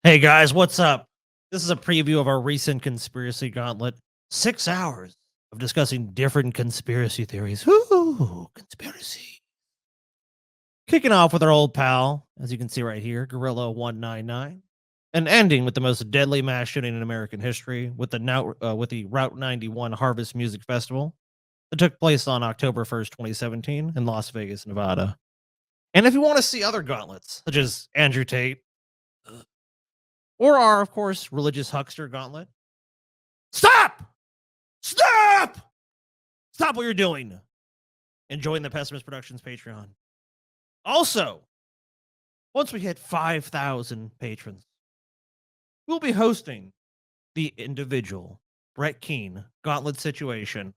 Hey guys, what's up? This is a preview of our recent conspiracy gauntlet. 6 hours of discussing different conspiracy theories. Ooh, conspiracy. Kicking off with our old pal, as you can see right here, Gorilla 199, and ending with the most deadly mass shooting in American history with the Route 91 Harvest Music Festival that took place on October 1st, 2017 in Las Vegas, Nevada. And if you want to see other gauntlets, such as Andrew Tate, or our, of course, religious huckster gauntlet. Stop! Stop! Stop what you're doing. And join the Pessimist Productions Patreon. Also, once we hit 5,000 patrons, we'll be hosting the individual Brett Keane gauntlet situation.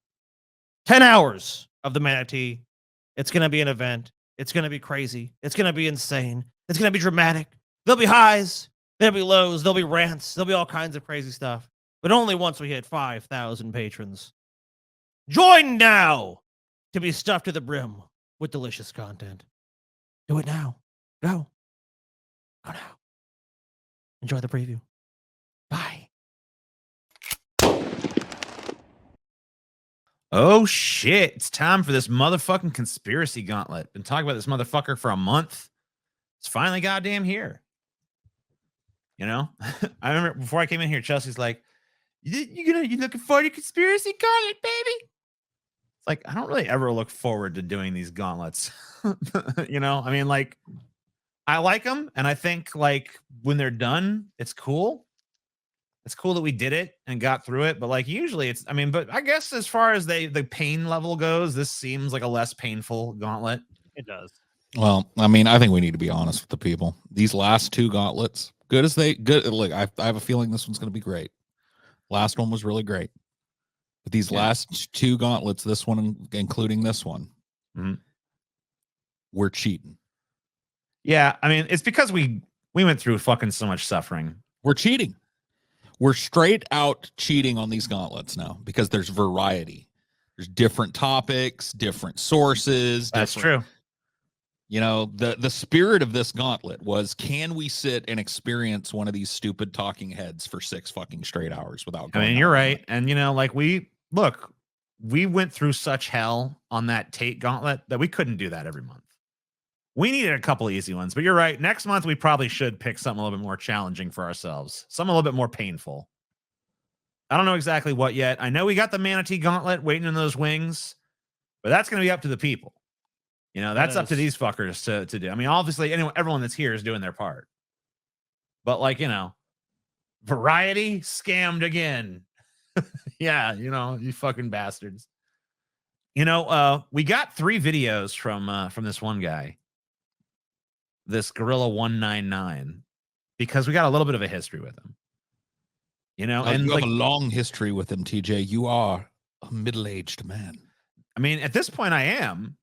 10 hours of the Manatee. It's going to be an event. It's going to be crazy. It's going to be insane. It's going to be dramatic. There'll be highs. There'll be lows. There'll be rants. There'll be all kinds of crazy stuff. But only once we hit 5,000 patrons. Join now to be stuffed to the brim with delicious content. Do it now. Go. Go now. Enjoy the preview. Bye. Oh shit, it's time for this motherfucking conspiracy gauntlet. Been talking about this motherfucker for a month. It's finally goddamn here. You know? I remember before I came in here, Chelsea's like, you looking forward to conspiracy gauntlet, baby? It's like, I don't really ever look forward to doing these gauntlets. You know? I mean, like, I like them, and I think, like, when they're done, it's cool. It's cool that we did it and got through it, but like usually it's, I mean, but I guess as far as the pain level goes, this seems like a less painful gauntlet. It does. Well, I mean, I think we need to be honest with the people. These last two gauntlets, good. Look, I have a feeling this one's going to be great. Last one was really great, but these last two gauntlets, this one including this one, we're cheating. Yeah, I mean, it's because we went through fucking so much suffering. We're cheating. We're straight out cheating on these gauntlets now because there's variety. There's different topics, different sources. That's true. You know, the spirit of this gauntlet was, can we sit and experience one of these stupid talking heads for 6 fucking straight hours without going? I mean, you're right. And, you know, like we went through such hell on that Tate gauntlet that we couldn't do that every month. We needed a couple easy ones, but you're right. Next month, we probably should pick something a little bit more challenging for ourselves. Something a little bit more painful. I don't know exactly what yet. I know we got the Manatee Gauntlet waiting in those wings, but that's going to be up to the people. You know, that's up to these fuckers to do. I mean, obviously, everyone that's here is doing their part. But, like, you know, variety scammed again. Yeah, you know, you fucking bastards. You know, we got 3 videos from this one guy. This Gorilla 199, because we got a little bit of a history with him, you know, and you like have a long history with him, TJ. You are a middle-aged man. I mean, at this point I am,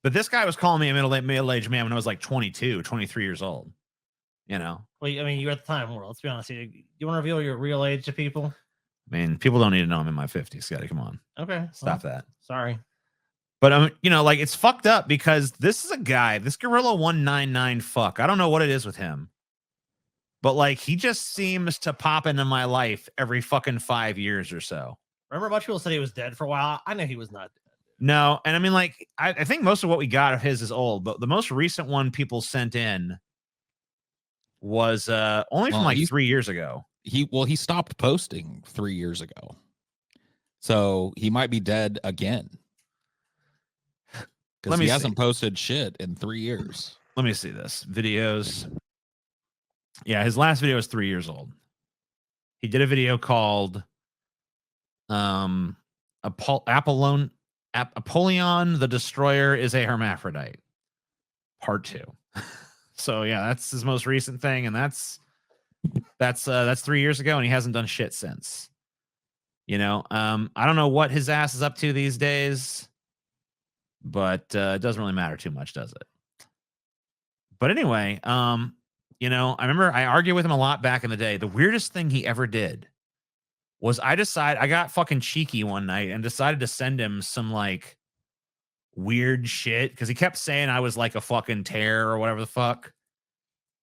but this guy was calling me a middle-aged man when I was like 22, 23 years old, you know. Well, I mean, you're at the time world. Let's be honest. You want to reveal your real age to people? I mean, people don't need to know I'm in my 50s, Scotty. Come on. Okay. Stop that. Sorry. But you know, like, it's fucked up because this is a guy, this Gorilla 199 fuck. I don't know what it is with him, but like, he just seems to pop into my life every fucking 5 years or so. Remember, a bunch of people said he was dead for a while. I know he was not dead. No, and I mean, like, I think most of what we got of his is old, but the most recent one people sent in was only from like 3 years ago. He stopped posting 3 years ago, so he might be dead again. Because he hasn't posted shit in 3 years. Let me see this. Videos. Yeah, his last video is 3 years old. He did a video called Apollyon the Destroyer is a Hermaphrodite, Part 2. So yeah, that's his most recent thing, and that's 3 years ago, and he hasn't done shit since. You know, I don't know what his ass is up to these days, but it doesn't really matter too much, does it? But anyway, you know, I remember I argued with him a lot back in the day. The weirdest thing he ever did was I got fucking cheeky one night and decided to send him some like weird shit because he kept saying I was like a fucking tear or whatever the fuck.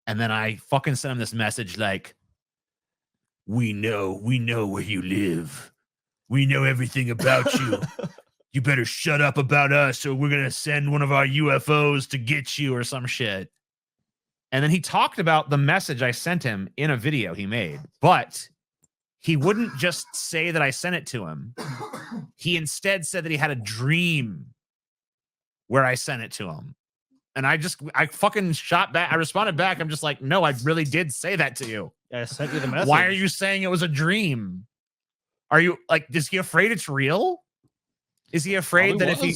And then I fucking sent him this message like, we know where you live. We know everything about you. You better shut up about us or we're going to send one of our UFOs to get you or some shit. And then he talked about the message I sent him in a video he made, but he wouldn't just say that I sent it to him. He instead said that he had a dream where I sent it to him. And I fucking shot back. I responded back. I'm just like, no, I really did say that to you. I sent you the message. Why are you saying it was a dream? Are you like, is he afraid it's real? Is he afraid that if he,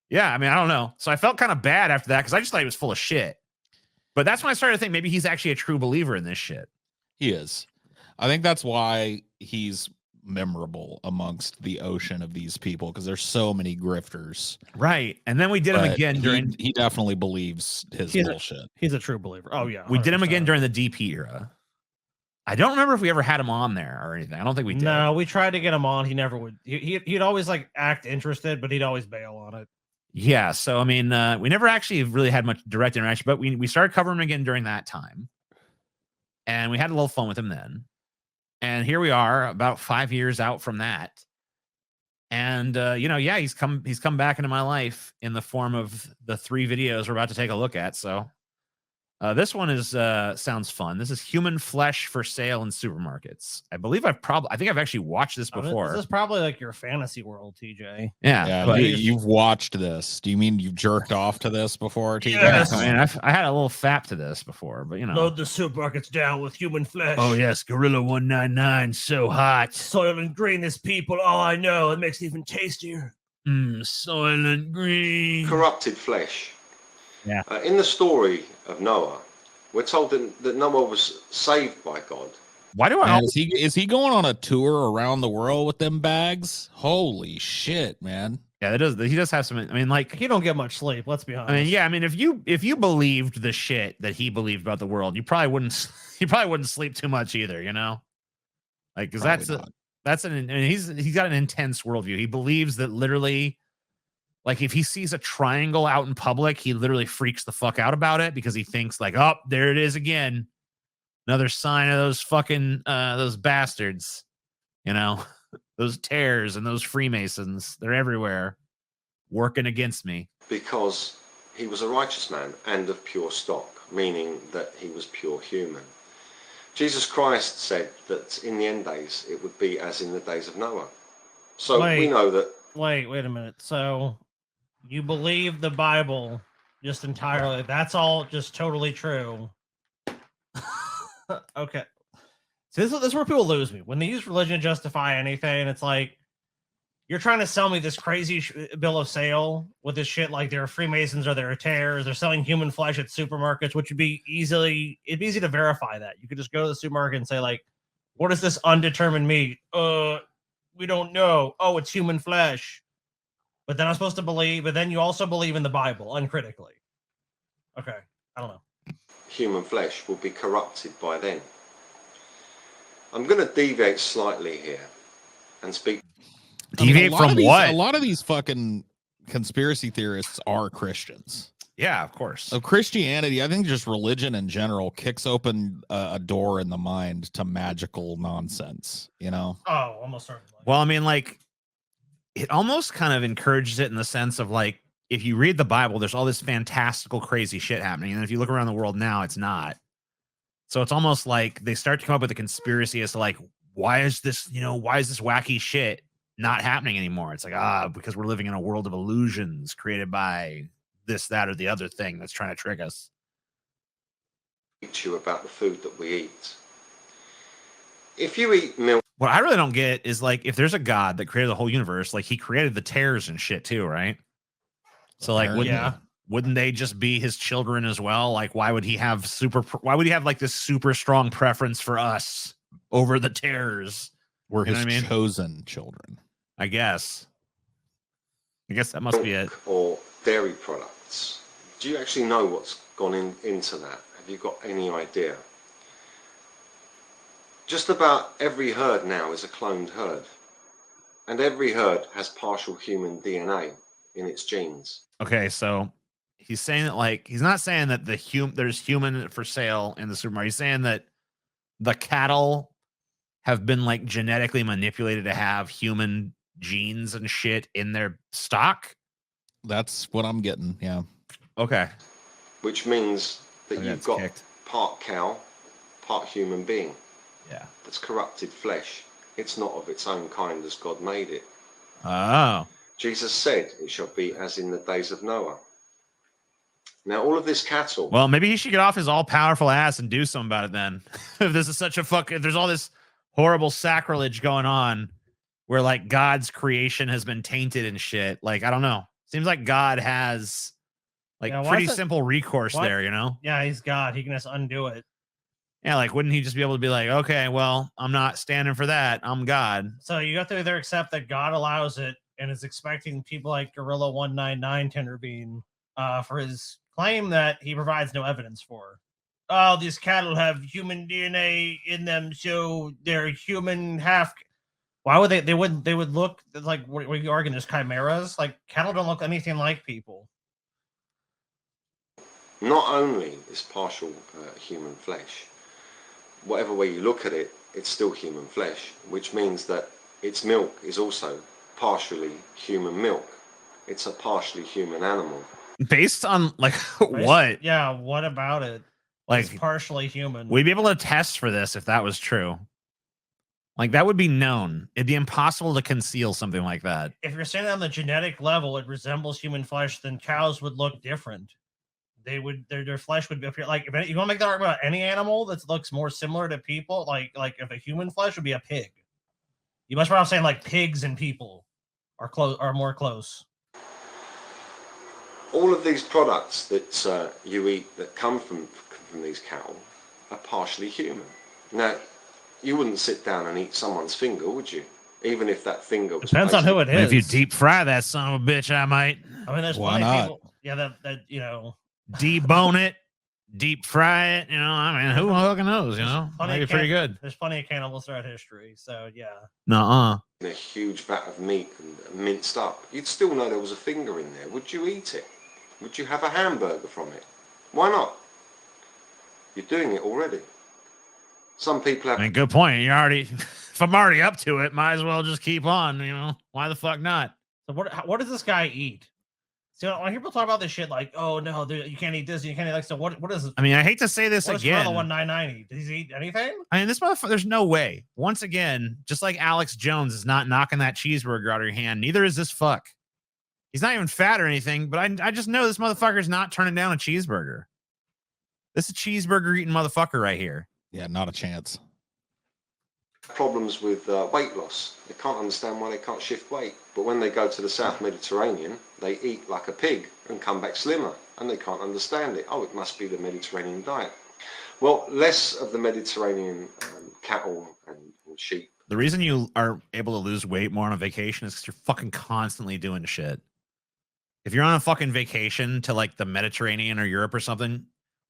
yeah, I mean, I don't know. So I felt kind of bad after that because I just thought he was full of shit. But that's when I started to think maybe he's actually a true believer in this shit. He is. I think that's why he's memorable amongst the ocean of these people because there's so many grifters. Right. And then we did him again during. He definitely believes his bullshit. He's a true believer. Oh, yeah. 100%. We did him again during the DP era. I don't remember if we ever had him on there or anything. I don't think we did. No, we tried to get him on. He never would. He'd always like act interested, but he'd always bail on it. Yeah. So, I mean, we never actually really had much direct interaction, but we started covering him again during that time. And we had a little fun with him then. And here we are about 5 years out from that. And, yeah, he's come back into my life in the form of the 3 videos we're about to take a look at. So this one is sounds fun. This is human flesh for sale in supermarkets. I believe I think I've actually watched this before. This is probably like your fantasy world, TJ. Yeah. But you've watched this. Do you mean you've jerked off to this before, TJ? Yes. I mean, I had a little fap to this before, but Load the supermarkets down with human flesh. Oh yes, Gorilla 199, so hot. Soylent Green is people. Oh, I know. It makes it even tastier. Soylent Green. Corrupted flesh. Yeah. In the story of Noah, we're told that Noah was saved by God. Why do I? Is he going on a tour around the world with them bags? Holy shit, man! Yeah, he does have some. I mean, like he don't get much sleep. Let's be honest. I mean, yeah. I mean, if you believed the shit that he believed about the world, you probably wouldn't sleep too much either. You know, like because he's got an intense worldview. He believes that literally. Like if he sees a triangle out in public, he literally freaks the fuck out about it because he thinks like, oh, there it is again. Another sign of those fucking, those bastards, you know, those tares and those Freemasons. They're everywhere working against me. Because he was a righteous man and of pure stock, meaning that he was pure human. Jesus Christ said that in the end days, it would be as in the days of Noah. So we know that. Wait a minute. So you believe the Bible just entirely. That's all just totally true. Okay. So this is where people lose me. When they use religion to justify anything, it's like, you're trying to sell me this crazy bill of sale with this shit like they're Freemasons or they're tares. They're selling human flesh at supermarkets, which would be it'd be easy to verify that. You could just go to the supermarket and say like, what is this undetermined meat? We don't know. Oh, it's human flesh. But then I'm supposed to believe, but then you also believe in the Bible uncritically. Okay. I don't know. Human flesh will be corrupted by then. I'm going to deviate slightly here and speak. Deviate from what? A lot of these fucking conspiracy theorists are Christians. Yeah, of course. So Christianity, I think just religion in general kicks open a door in the mind to magical nonsense, you know? Oh, almost certainly. Well, I mean, like, it almost kind of encourages it in the sense of like, if you read the Bible, there's all this fantastical, crazy shit happening. And if you look around the world now, it's not. So it's almost like they start to come up with a conspiracy as to like, why is this wacky shit not happening anymore? It's like, because we're living in a world of illusions created by this, that, or the other thing that's trying to trick us. You about the food that we eat. If you eat milk, what I really don't get is like, if there's a God that created the whole universe, like he created the tares and shit too, right? So like, wouldn't they just be his children as well? Like, why would he have like this super strong preference for us over the tares? We're his chosen children. I guess that must be it. Or dairy products. Do you actually know what's gone into that? Have you got any idea? Just about every herd now is a cloned herd. And every herd has partial human DNA in its genes. Okay, so he's saying that like he's not saying that there's human for sale in the supermarket. He's saying that the cattle have been like genetically manipulated to have human genes and shit in their stock. That's what I'm getting. Yeah. Okay. Which means that And you've that's got kicked. part cow, part human being. Yeah. That's corrupted flesh. It's not of its own kind as God made it. Oh. Jesus said, it shall be as in the days of Noah. Now, all of this cattle. Well, maybe he should get off his all-powerful ass and do something about it then. If this is such a if there's all this horrible sacrilege going on where like God's creation has been tainted and shit. Like, I don't know. Seems like God has like Yeah, why pretty is it- simple recourse why- there, you know? Yeah, he's God. He can just undo it. Yeah, like wouldn't he just be able to be like, okay, well, I'm not standing for that. I'm God. So you have to either accept that God allows it and is expecting people like Gorilla 199 to intervene for his claim that he provides no evidence for. Oh, these cattle have human DNA in them, so they're human half. Why would they would look like what are you arguing? There's chimeras. Like cattle don't look anything like people. Not only is partial human flesh, whatever way you look at it, it's still human flesh, which means that its milk is also partially human milk. It's a partially human animal. Based on like what? Yeah, what about it? Like It's partially human. we'd be able to test for this if that was true. Like that would be known. It'd be impossible to conceal something like that. If you're saying on the genetic level it resembles human flesh, then cows would look different. They would their flesh would appear like if you want to make that argument about any animal that looks more similar to people, like if a human flesh would be a pig. You must be saying like pigs and people are more close. All of these products that you eat that come from these cattle are partially human. Now, you wouldn't sit down and eat someone's finger, would you? Even if that finger was Depends on who it is. If you deep fry that son of a bitch, I might I mean, there's Why plenty not? of people. Yeah, that you know. debone it, deep fry it. You know, I mean, who fucking knows? You know, Plenty might be of pretty good. There's plenty of cannibals throughout history, so yeah. Nuh-uh. in a huge vat of meat and minced up, you'd still know there was a finger in there. Would you eat it? Would you have a hamburger from it? Why not? You're doing it already. Some people have I mean, good point. You're already. If I'm already up to it, might as well just keep on. You know, why the fuck not? So what does this guy eat? See, when I hear people talk about this shit, like, oh no, you can't eat this, you can't eat like. So what is? I mean, I hate to say this What does again. Gorilla 199 eat? Does he eat anything? I mean, this motherfucker, there's no way. Once again, just like Alex Jones is not knocking that cheeseburger out of your hand, neither is this fuck. He's not even fat or anything, but I just know this motherfucker's not turning down a cheeseburger. This is a cheeseburger eating motherfucker right here. Yeah, not a chance. problems with weight loss. They can't understand why they can't shift weight. But when they go to the South Mediterranean, they eat like a pig and come back slimmer, and they can't understand it. Oh, it must be the Mediterranean diet. Well, less of the Mediterranean cattle and sheep. The reason you are able to lose weight more on a vacation is because you're fucking constantly doing shit. If you're on a fucking vacation to like the Mediterranean or Europe or something,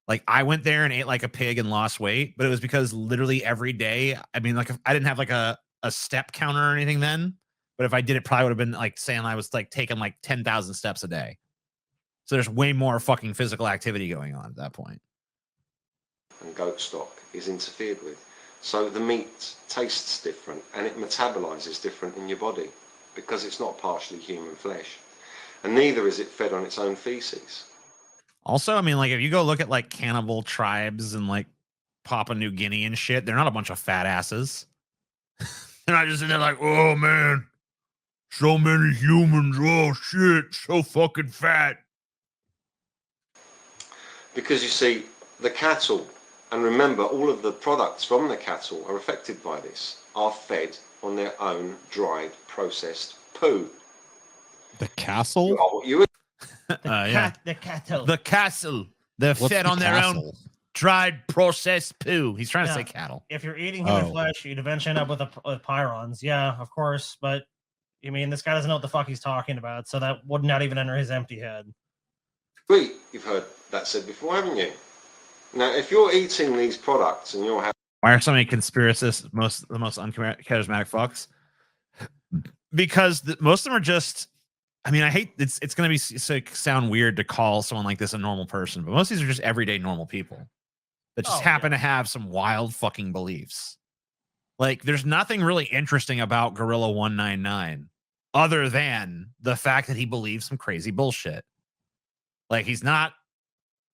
like I went there and ate like a pig and lost weight, but it was because literally every day, I mean, like if I didn't have like a step counter or anything then, but if I did, it probably would have been like saying I was like taking like 10,000 steps a day. So there's way more fucking physical activity going on at that point. And goat stock is interfered with. So the meat tastes different and it metabolizes different in your body because it's not partially human flesh. And neither is it fed on its own feces. Also, I mean, like if you go look at like cannibal tribes and like Papua New Guinea and shit, they're not a bunch of fat asses. They're not just in there like, oh man, so many humans, oh shit, so fucking fat. Because you see, the cattle, and remember all of the products from the cattle are affected by this, are fed on their own dried, processed poo. The castle? You are what you Yeah. The cattle. The castle. They're What's fed the on their own castle? dried, processed poo. He's trying to Yeah. say cattle. If you're eating human Oh. flesh, you'd eventually end up with pyrons. Yeah, of course. But I mean, this guy doesn't know what the fuck he's talking about, so that would not even enter his empty head. eat. You've heard that said before, haven't you? Now, if you're eating these products and you're having Why are so many conspiracists the most uncharismatic fucks? Because most of them are just I mean, I hate it's going to be sound weird to call someone like this a normal person, but most of these are just everyday normal people that just happen to have some wild fucking beliefs. Like, there's nothing really interesting about Gorilla 199 other than the fact that he believes some crazy bullshit. Like, he's not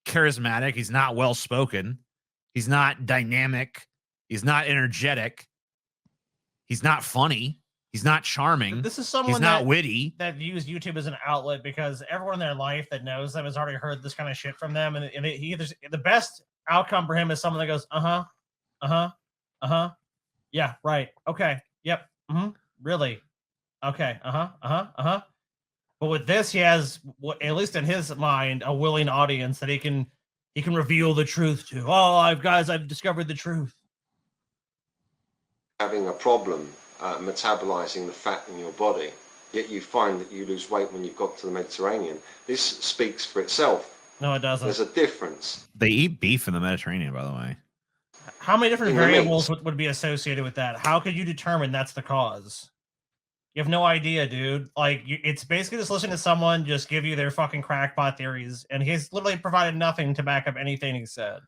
charismatic, he's not well spoken, he's not dynamic, he's not energetic, he's not funny. He's not charming. This is someone he's not witty. That views YouTube as an outlet because everyone in their life that knows them has already heard this kind of shit from them. And the best outcome for him is someone that goes, yeah, right. Okay. Yep. Really? Okay. But with this, he has, at least in his mind, a willing audience that he can reveal the truth to. Oh, I've discovered the truth. Having a problem metabolizing the fat in your body, yet you find that you lose weight when you've got to the Mediterranean. This speaks for itself. No, it doesn't. There's a difference. They eat beef in the Mediterranean, by the way. How many different variables would be associated with that? How could you determine that's the cause? You have no idea, dude. Like, it's basically just listening to someone just give you their fucking crackpot theories, and he's literally provided nothing to back up anything he said.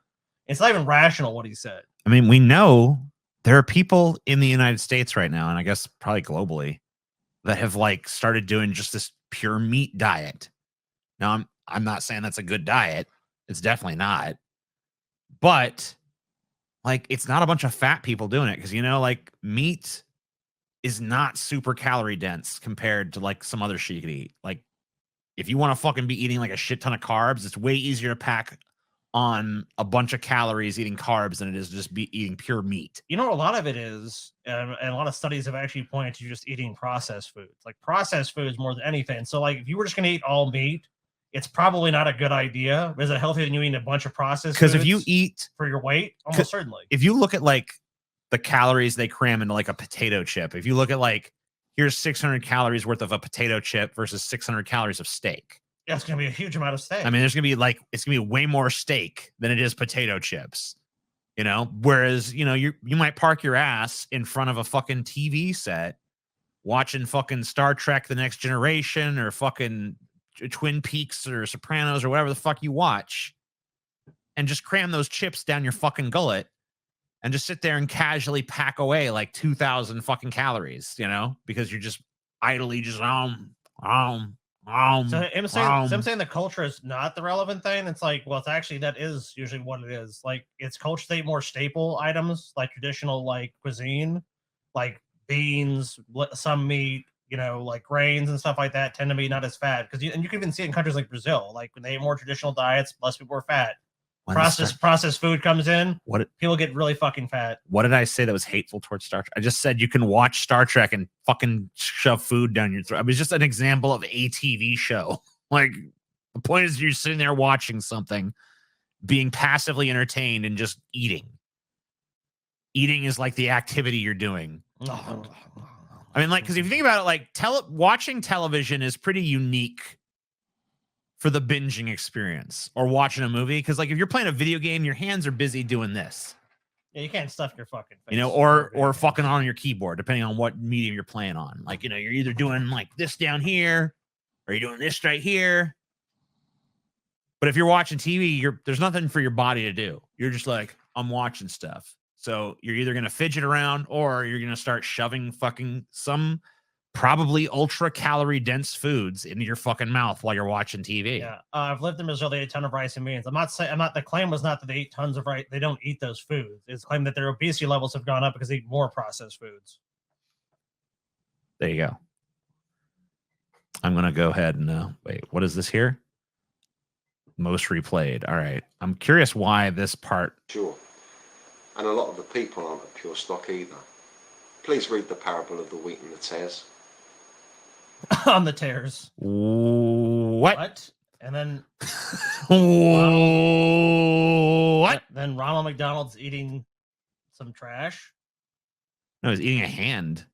It's not even rational what he said. I mean, we know there are people in the United States right now, and I guess probably globally, that have like started doing just this pure meat diet. Now, I'm not saying that's a good diet. It's definitely not. But like, it's not a bunch of fat people doing it because, you know, like, meat is not super calorie dense compared to like some other shit you could eat. Like, if you want to fucking be eating like a shit ton of carbs, it's way easier to pack on a bunch of calories eating carbs than it is just be eating pure meat. You know, a lot of it is, and a lot of studies have actually pointed to just eating processed foods, like processed foods more than anything. So, like, if you were just going to eat all meat, it's probably not a good idea. Is it healthier than you eating a bunch of processed foods? Because if you eat for your weight, almost certainly. If you look at like the calories they cram into like a potato chip, if you look at like, here's 600 calories worth of a potato chip versus 600 calories of steak. Yeah, it's going to be a huge amount of steak. I mean, there's going to be like, it's going to be way more steak than it is potato chips, you know? Whereas, you know, you might park your ass in front of a fucking TV set watching fucking Star Trek The Next Generation or fucking Twin Peaks or Sopranos or whatever the fuck you watch and just cram those chips down your fucking gullet and just sit there and casually pack away like 2,000 fucking calories, you know, because you're just idly just, So I'm saying the culture is not the relevant thing. It's like, well, it's actually, that is usually what it is. Like, it's culture state more staple items, like traditional, like cuisine, like beans, some meat, you know, like grains and stuff like that tend to be not as fat. Because you can even see it in countries like Brazil, like when they have more traditional diets, less people are fat. Processed food comes in. People get really fucking fat. What did I say that was hateful towards Star Trek? I just said you can watch Star Trek and fucking shove food down your throat. It was just an example of a TV show. Like, the point is you're sitting there watching something, being passively entertained and just eating. Eating is like the activity you're doing. I mean, like, because if you think about it, like, watching television is pretty unique for the binging experience or watching a movie. Because, like, if you're playing a video game, your hands are busy doing this. Yeah, you can't stuff your fucking face. You know, or fucking on your keyboard, depending on what medium you're playing on. Like, you know, you're either doing like this down here or you're doing this right here. But if you're watching TV, there's nothing for your body to do. You're just like, I'm watching stuff. So you're either going to fidget around or you're going to start shoving fucking some probably ultra calorie dense foods into your fucking mouth while you're watching TV. Yeah, I've lived in Brazil. They eat a ton of rice and beans. The claim was not that they eat tons of rice. They don't eat those foods. It's claimed that their obesity levels have gone up because they eat more processed foods. There you go. I'm going to go ahead and wait, what is this here? Most replayed. All right. I'm curious why this part. Sure. And a lot of the people aren't a pure stock either. Please read the parable of the wheat and the tares. On the tears. What? And then what? Then Ronald McDonald's eating some trash. No, he's eating a hand.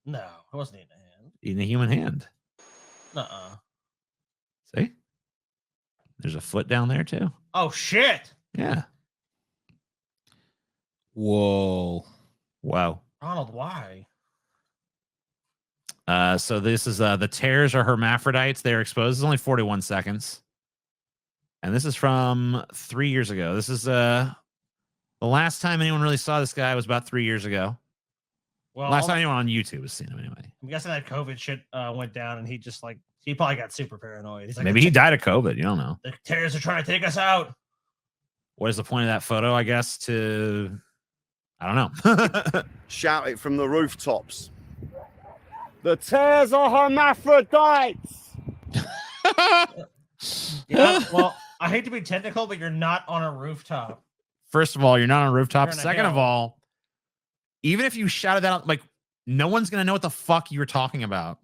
No, it wasn't eating a hand. Eating a human hand. See? There's a foot down there too. Oh shit. Yeah. Whoa. Wow. Ronald, why? So this is the tears are hermaphrodites. They're exposed. It's only 41 seconds. And this is from 3 years ago. This is the last time anyone really saw this guy was about 3 years ago. Well, Last time anyone on YouTube has seen him anyway. I'm guessing that COVID shit went down, and he just like he probably got super paranoid. He's like, Maybe he died of COVID. You don't know. The terrorists are trying to take us out. What is the point of that photo? I guess to, I don't know. Shout it from the rooftops. The tears are hermaphrodites. Yeah. Well, I hate to be technical, but you're not on a rooftop. First of all, you're not on a rooftop. You're in a Second of hill. all, even if you shouted that out, like, no one's gonna know what the fuck you were talking about.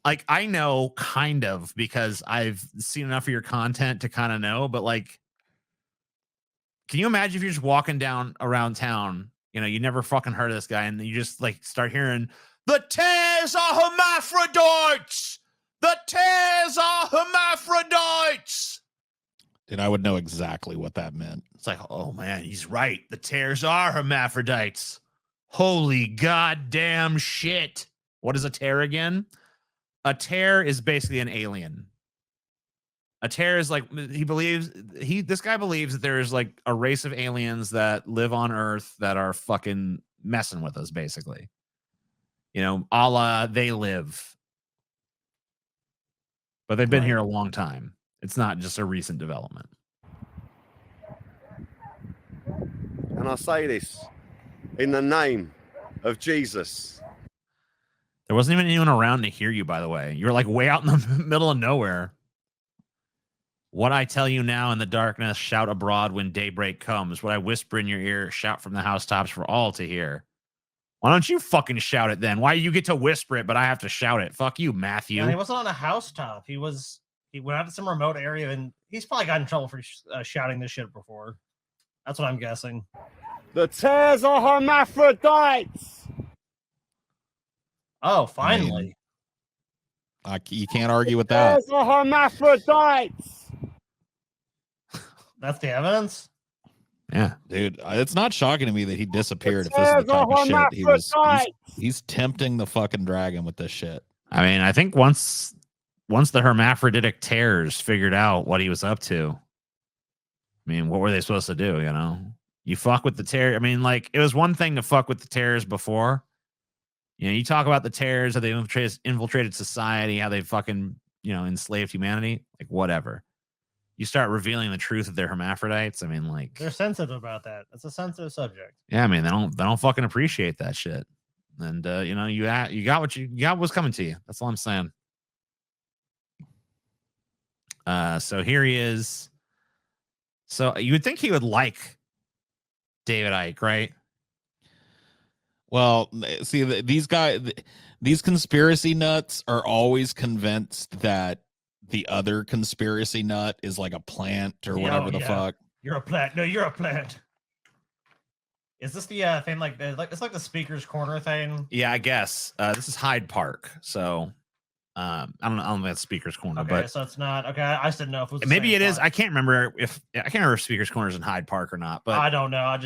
Like, I know kind of because I've seen enough of your content to kind of know, but like, can you imagine if you're just walking down around town, you know, you never fucking heard of this guy, and you just like start hearing the tears are hermaphrodites. The tears are hermaphrodites. And I would know exactly what that meant. It's like, oh man, he's right. The tears are hermaphrodites. Holy goddamn shit. What is a tear again? A tear is basically an alien. A tear is like, this guy believes that there's like a race of aliens that live on Earth that are fucking messing with us, basically. You know, a la They Live. But they've been here a long time. It's not just a recent development. And I say this in the name of Jesus. There wasn't even anyone around to hear you, by the way. You were like way out in the middle of nowhere. What I tell you now in the darkness, shout abroad when daybreak comes. What I whisper in your ear, shout from the housetops for all to hear. Why don't you fucking shout it then? Why you get to whisper it, but I have to shout it? Fuck you, Matthew. Yeah, he wasn't on a housetop. He went out to some remote area, and he's probably got in trouble for shouting this shit before. That's what I'm guessing. The tears are hermaphrodites. Oh, finally. You can't argue with that. Tears are hermaphrodites. That's the evidence? Yeah. Dude, it's not shocking to me that he disappeared if this is the type of shit he's tempting the fucking dragon with this shit. I mean, I think once the hermaphroditic tears figured out what he was up to, I mean, what were they supposed to do, you know? You fuck with the tear. I mean, like, it was one thing to fuck with the tears before. You know, you talk about the tears, how they infiltrated society, how they fucking, you know, enslaved humanity, like whatever. You start revealing the truth of their hermaphrodites. I mean, like, They're sensitive about that. It's a sensitive subject. yeah, I mean, they don't fucking appreciate that shit. And you know, you got what's coming to you. That's all I'm saying. So here he is. So you would think he would like David Icke, right? Well, see, these conspiracy nuts are always convinced that the other conspiracy nut is like a plant or whatever the fuck. You're a plant. No, you're a plant. Is this the thing like it's like the speaker's corner thing? Yeah, I guess. This is Hyde Park. So I don't know if that's speaker's corner, Okay, but so it's not. Okay, I just didn't know if it was the maybe same it is. spot. I can't remember if speaker's corner is in Hyde Park or not, but I don't know.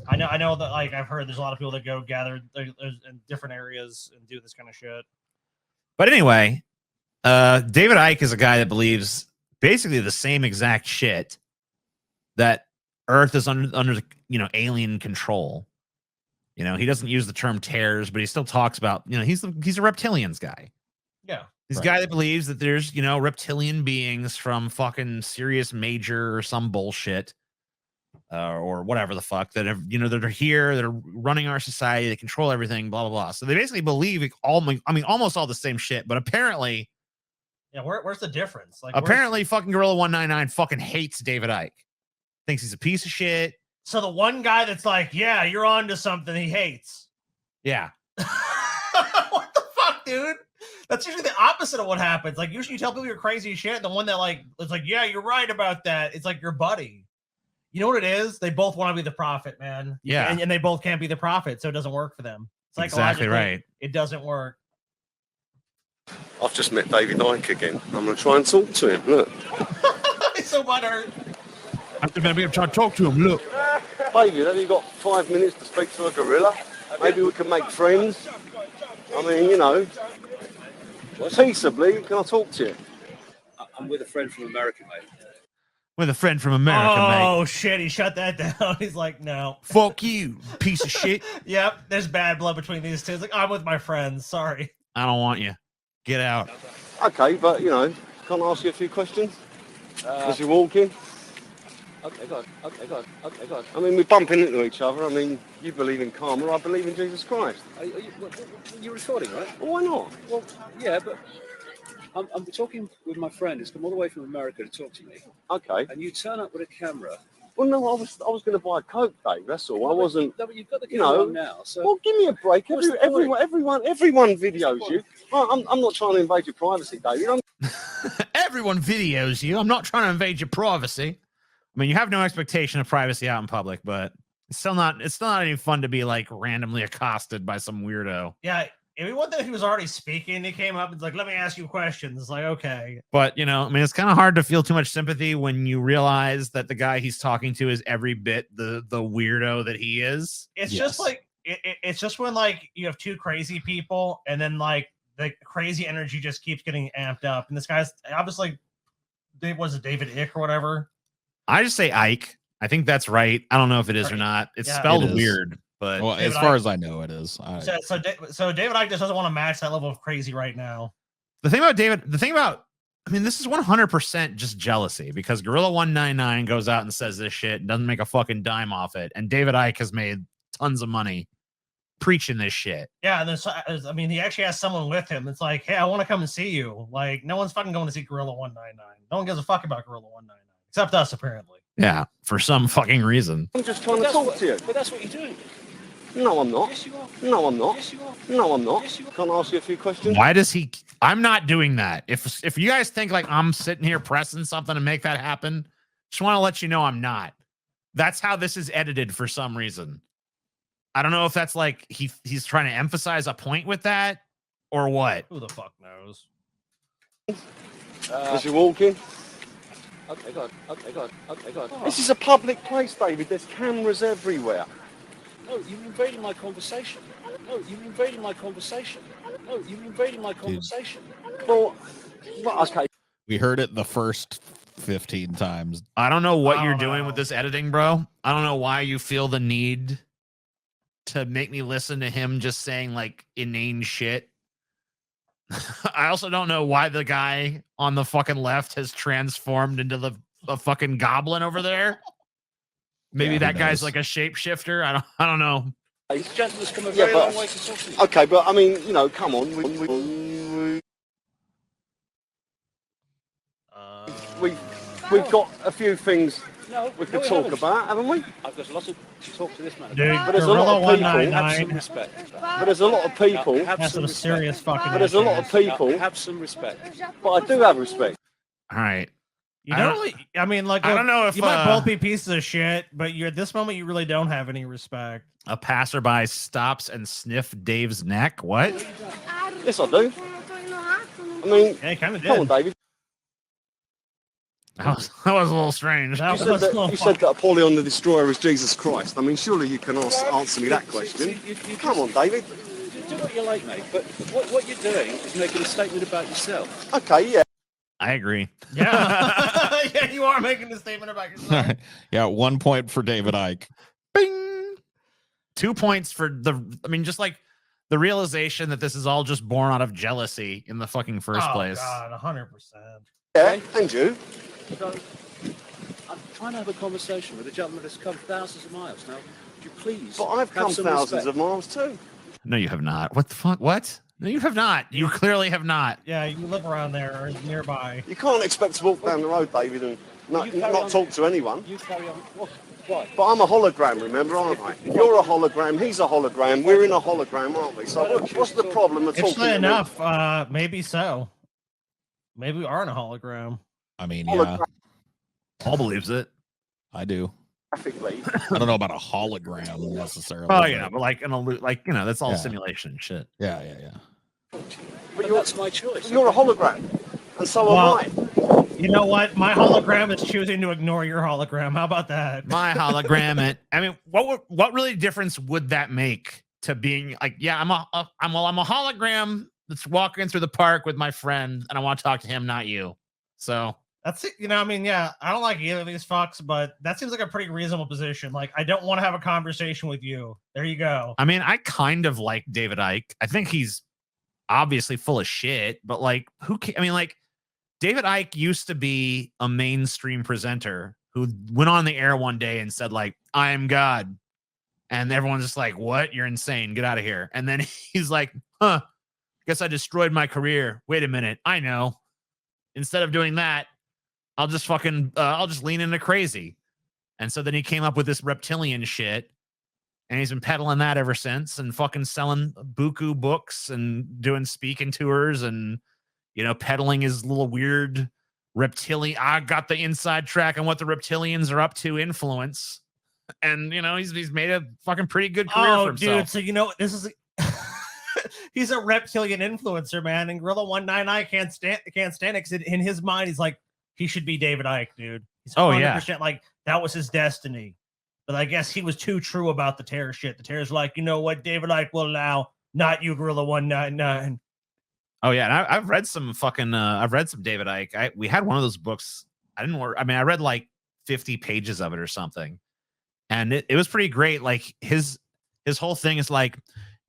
I know that like I've heard there's a lot of people that go gather in different areas and do this kind of shit. But anyway, David Icke is a guy that believes basically the same exact shit, that Earth is under you know, alien control. You know, he doesn't use the term tears, but he still talks about, you know, he's a reptilians guy. Yeah. He's a guy that believes that there's, you know, reptilian beings from fucking Sirius Major or some bullshit, or whatever the fuck, that have, you know, that are here, that are running our society, they control everything, blah blah blah. So they basically believe almost all the same shit, but apparently, yeah. Where's the difference? Like, apparently, fucking Gorilla 199 fucking hates David Icke, thinks he's a piece of shit. so the one guy that's like, yeah, you're on to something, he hates. Yeah, What the fuck, dude? That's usually the opposite of what happens. Like, usually you tell people you're crazy as shit. The one that like it's like, yeah, you're right about that. It's like your buddy. You know what it is? They both want to be the prophet, man. Yeah. And they both can't be the prophet, so it doesn't work for them. exactly right. It doesn't work. I've just met David Icke again. I'm going to try and talk to him. Look. It's so butthurt. I'm going to try to talk to him. Look, David, have you got 5 minutes to speak to a gorilla? Maybe we can make friends. I mean, you know, Peaceably, can I talk to you? I'm with a friend from America, mate. With a friend from America, mate. Oh shit, he shut that down. He's like, no. Fuck you, piece of shit. Yep, there's bad blood between these two. It's like, I'm with my friends. Sorry. I don't want you. Get out. Okay, but you know, can't I ask you a few questions as you're walking? Okay, go on. Okay, go on. Okay, go on. I mean, we're bumping into each other. I mean, you believe in karma, I believe in Jesus Christ. You're recording, right? Well, why not? Well, yeah, but I'm talking with my friend who's come all the way from America to talk to me, Okay. and you turn up with a camera. Well, no, I was going to buy a Coke, Dave. That's all. I wasn't. No, but you've got the You camera know, on now, so. Well, give me a break. What's the point? Everyone videos you. I'm not trying to invade your privacy, Dave. Everyone videos you. I'm not trying to invade your privacy. I mean, you have no expectation of privacy out in public, but it's still not any fun to be like randomly accosted by some weirdo. Yeah, if one thing he was already speaking, he came up and was like, let me ask you questions. It's like, okay. But, you know, I mean, it's kind of hard to feel too much sympathy when you realize that the guy he's talking to is every bit the weirdo that he is. It's just like, it's just when like you have two crazy people and then like the crazy energy just keeps getting amped up. And this guy's obviously, was it David Icke or whatever? I just say Ike. I think that's right. I don't know if it is or not. It's Yeah, spelled it is. weird, but Well, David as far Icke- as I know, it is. So David Icke just doesn't want to match that level of crazy right now. the thing about, I mean, this is 100% just jealousy because Gorilla 199 goes out and says this shit and doesn't make a fucking dime off it. And David Icke has made tons of money preaching this shit. Yeah, and I mean, he actually has someone with him. It's like, hey, I want to come and see you. Like, no one's fucking going to see Gorilla 199. No one gives a fuck about Gorilla 199 except us, apparently. Yeah, for some fucking reason. I'm just trying to talk to you. But that's what you're doing. No, I'm not. Yes, you are. No, I'm not. Yes, you are. No, I'm not. Yes, you are. Can I ask you a few questions? Why does he? I'm not doing that. If you guys think like I'm sitting here pressing something to make that happen, just want to let you know I'm not. That's how this is edited for some reason. I don't know if that's like he's trying to emphasize a point with that or what. Who the fuck knows? As you're walking. Okay, go on. Okay, go on. Okay, go on. This is a public place, David. There's cameras everywhere. No, you're invading my conversation. No, you're invading my conversation. No, you're invading my conversation. Well, okay. We heard it the first 15 times. I don't know what I you're don't doing know. with this editing, bro. I don't know why you feel the need to make me listen to him just saying like inane shit. I also don't know why the guy on the fucking left has transformed into the fucking goblin over there. Maybe Yeah, who that guy's knows? like a shapeshifter. I don't know. This gentleman's come a Yeah, very but- long way to talk to me. Okay, but I mean, you know, come on. We've got a few things No, we no, could we talk haven't. about, haven't we? I've got lots of to talk to this man. Dude, about. But there's a lot Gorilla of people- Have some 199 respect. But there's a lot of people. Have has some respect. serious fucking But there's a lot of issues. people. Have some respect. But I do have respect. All right. You I don't don't- really, I mean, like, I don't know if you might both be pieces of shit, but you're at this moment, you really don't have any respect. a passerby stops and sniffed Dave's neck. What? Yes, I do. I mean, Yeah, he kind of come on, did. David. That was a little strange. That You said was that, a little you said that Apollyon the Destroyer is Jesus Christ. I mean, surely you can answer me that question. Come on, David. Do what you like, mate. But what you're doing is making a statement about yourself. Okay, yeah. I agree. Yeah. Yeah, you are making a statement about yourself. Yeah, 1 point for David Icke. Bing. 2 points for just like the realization that this is all just born out of jealousy in the fucking first Oh, place. God, 100%. Yeah, and you. So, I'm trying to have a conversation with a gentleman that's come thousands of miles. Now, would you please? But I've have come some thousands respect? of miles too. No, you have not. What the fuck? What? No, you have not. You clearly have not. Yeah, you live around there or nearby. You can't expect to walk down the road, David, and not You carry on. talk to anyone. You carry on. Why? But I'm a hologram, remember, aren't I? You're a hologram, he's a hologram, we're in a hologram, aren't we? So what's the problem of talking Interestingly to me? enough, maybe so. Maybe we are in a hologram. I mean, yeah, Paul believes it. I do. Graphically. I don't know about a hologram necessarily. Oh yeah, but like that's all Yeah. simulation and shit. Yeah, yeah, yeah. But that's my choice. You're a hologram, and so Well- am I. You know what? My hologram is choosing to ignore your hologram. How about that? My hologram. I mean, what really difference would that make to being like, yeah, I'm a hologram that's walking through the park with my friend, and I want to talk to him, not you. So That's it. You know, I mean, yeah, I don't like either of these fucks, but that seems like a pretty reasonable position. Like, I don't want to have a conversation with you. There you go. I mean, I kind of like David Icke. I think he's obviously full of shit, but like, I mean, like, David Icke used to be a mainstream presenter who went on the air one day and said, like, I am God. And everyone's just like, what? You're insane. Get out of here. And then he's like, huh, guess I destroyed my career. Wait a minute. I know. Instead of doing that, I'll just lean into crazy. And so then he came up with this reptilian shit. And he's been peddling that ever since and fucking selling buku books and doing speaking tours and, you know, peddling his little weird reptilian. I got the inside track on what the reptilians are up to influence. And, you know, he's made a fucking pretty good career for himself. Dude, so, you know, this is... he's a reptilian influencer, man. And Gorilla 199 can't stand it because in his mind, he's like, he should be David Icke, dude. He's 100% like, that was his destiny. But I guess he was too true about the terror shit. The terror's like, you know what, David Icke will allow, not you, Gorilla 199. Oh yeah, and I've read some fucking. I've read some David Icke. We had one of those books. I read like 50 pages of it or something, and it was pretty great. Like his whole thing is like,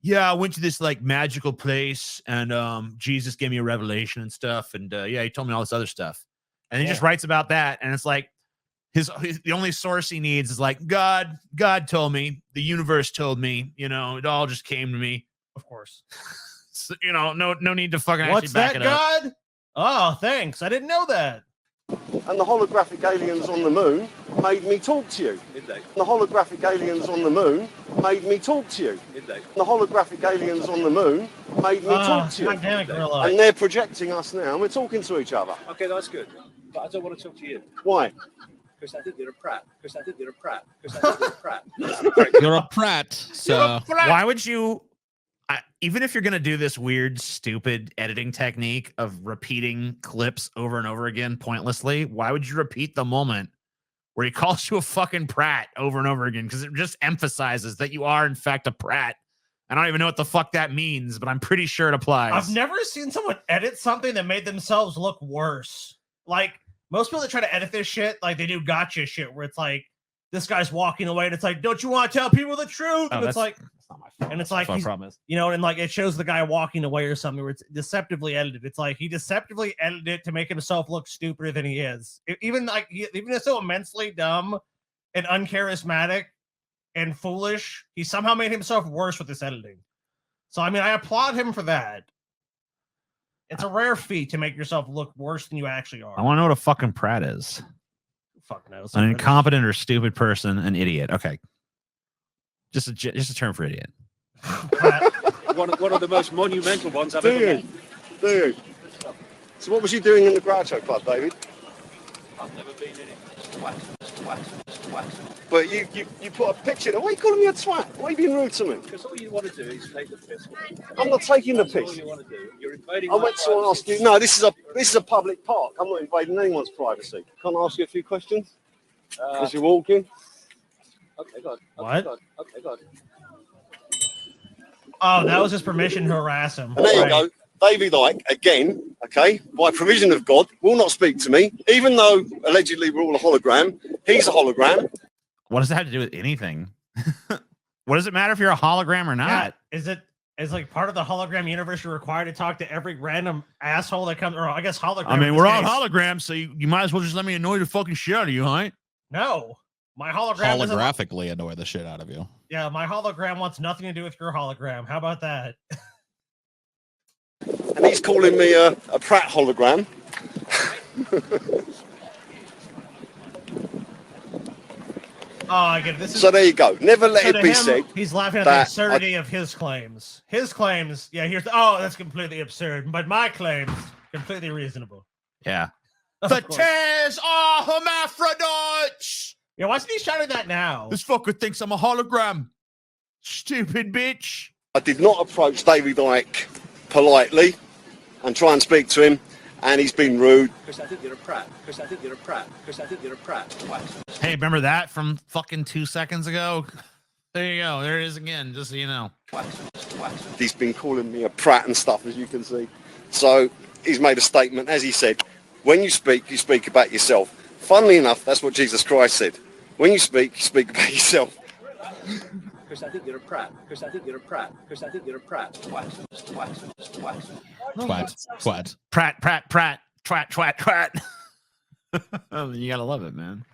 yeah, I went to this like magical place, and Jesus gave me a revelation and stuff, and yeah, he told me all this other stuff, and he just writes about that, and it's like. The only source he needs is like God told me, the universe told me, you know, it all just came to me. Of course. So, you know, no need to fucking What's actually back that, it up. God? Oh, thanks. I didn't know that. And the holographic aliens on the moon made me talk to you. Did they? The holographic aliens on the moon made me talk to you. Did they? The holographic aliens on the moon made me talk to you. God damn it, Gorilla. And they're projecting us now, and we're talking to each other. Okay, that's good. But I don't want to talk to you. Why? Because I think you're a prat. You're a prat. So Why would you, even if you're going to do this weird, stupid editing technique of repeating clips over and over again pointlessly, why would you repeat the moment where he calls you a fucking prat over and over again? Because it just emphasizes that you are, in fact, a prat. I don't even know what the fuck that means, but I'm pretty sure it applies. I've never seen someone edit something that made themselves look worse. Like, most people that try to edit this shit, like they do gotcha shit where it's like, this guy's walking away and it's like, don't you want to tell people the truth? And it's like, that's not my fault. and it's like, That's my problem is. you know, and like it shows the guy walking away or something where it's deceptively edited. It's like he deceptively edited it to make himself look stupider than he is. Even it's so immensely dumb and uncharismatic and foolish, he somehow made himself worse with this editing. So, I mean, I applaud him for that. It's a rare feat to make yourself look worse than you actually are. I want to know what a fucking prat is. Fuck knows. An incompetent or stupid person, an idiot. Okay. Just a term for idiot. one of the most monumental ones I've ever met. Do you? So what was you doing in the Groucho Club, David? I've never been in it. Twat. But you put a picture there. Why are you calling me a twat? Why are you being rude to me? Because all you want to do is take the piss. I'm not taking the That's all piss. you want to do. You're invading I went to ask you. No, this is a public park. I'm not invading anyone's privacy. Can't I ask you a few questions as you're walking? Okay, go on. What? Okay, go on. Oh, that was his permission to harass him. And there you go. David Icke, again, okay, by provision of God, will not speak to me, even though allegedly we're all a hologram. He's a hologram. What does that have to do with anything? What does it matter if you're a hologram or not? Yeah. Is like part of the hologram universe you're required to talk to every random asshole that comes, or I guess hologram. I mean, in we're this all case. holograms, so you might as well just let me annoy the fucking shit out of you, huh? No, my hologram isn't- holographically annoy the shit out of you. Yeah, my hologram wants nothing to do with your hologram. How about that? And he's calling me a prat hologram. Oh, I get it. This is So there you go. Never let so it to be him, said. he's laughing at the that absurdity of his claims. His claims, yeah, that's completely absurd. But my claims, completely reasonable. Yeah. Of The course. tears are hermaphrodites. Yeah, why isn't he shouting that now? This fucker thinks I'm a hologram. Stupid bitch. I did not approach David Icke politely and try and speak to him, and he's been rude. Because I think you're a prat. Hey, remember that from fucking 2 seconds ago? There you go. There it is again, just so you know. He's been calling me a prat and stuff, as you can see. So he's made a statement, as he said, when you speak about yourself. Funnily enough, that's what Jesus Christ said. When you speak about yourself. Because I think you're a prat. Because I think you're a prat. Because I think you're a prat. Twat. Twat. Prat. Twat. You gotta love it, man.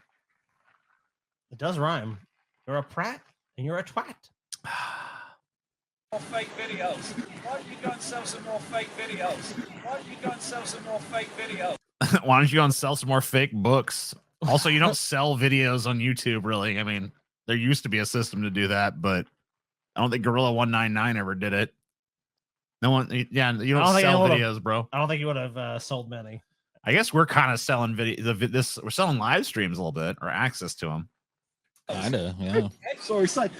It does rhyme. You're a prat and you're a twat. More fake videos. Why don't you go and sell some more fake videos? Why don't you go and sell some more fake videos? Why don't you go and sell some more fake books? Also, you don't sell videos on YouTube, really. I mean, there used to be a system to do that, but I don't think Gorilla 199 ever did it. No one, yeah, you don't sell videos, bro. I don't think you would have sold many. I guess we're kind of selling we're selling live streams a little bit, or access to them. Kinda, yeah. Sorry, say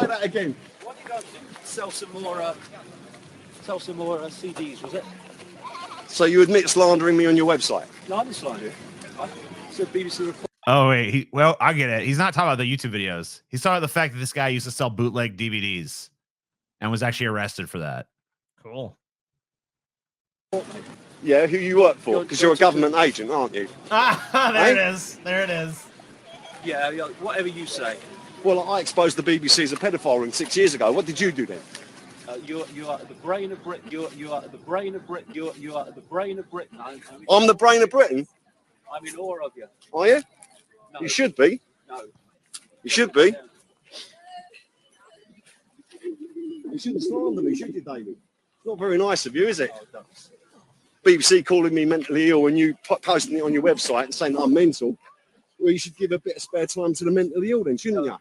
that again. Why don't you go and sell some more CDs, was it? So you admit slandering me on your website? No, I didn't slander you. I said BBC report. Oh wait, well, I get it. He's not talking about the YouTube videos. He's talking about the fact that this guy used to sell bootleg DVDs and was actually arrested for that. Cool. Yeah, who you work for? Because you're a government agent, aren't you? There it is. There it is. Yeah, whatever you say. Well, I exposed the BBC as a pedophile ring 6 years ago. What did you do then? You are the brain of Britain. You are the brain of Britain. You are the brain of Britain. I'm the brain of Britain. I'm in awe of you. Are you? No. You should be. No. You should be. You shouldn't slander me, should you, David? Not very nice of you, is it? BBC calling me mentally ill and you posting it on your website and saying that I'm mental. Well, you should give a bit of spare time to the mentally ill then, shouldn't you?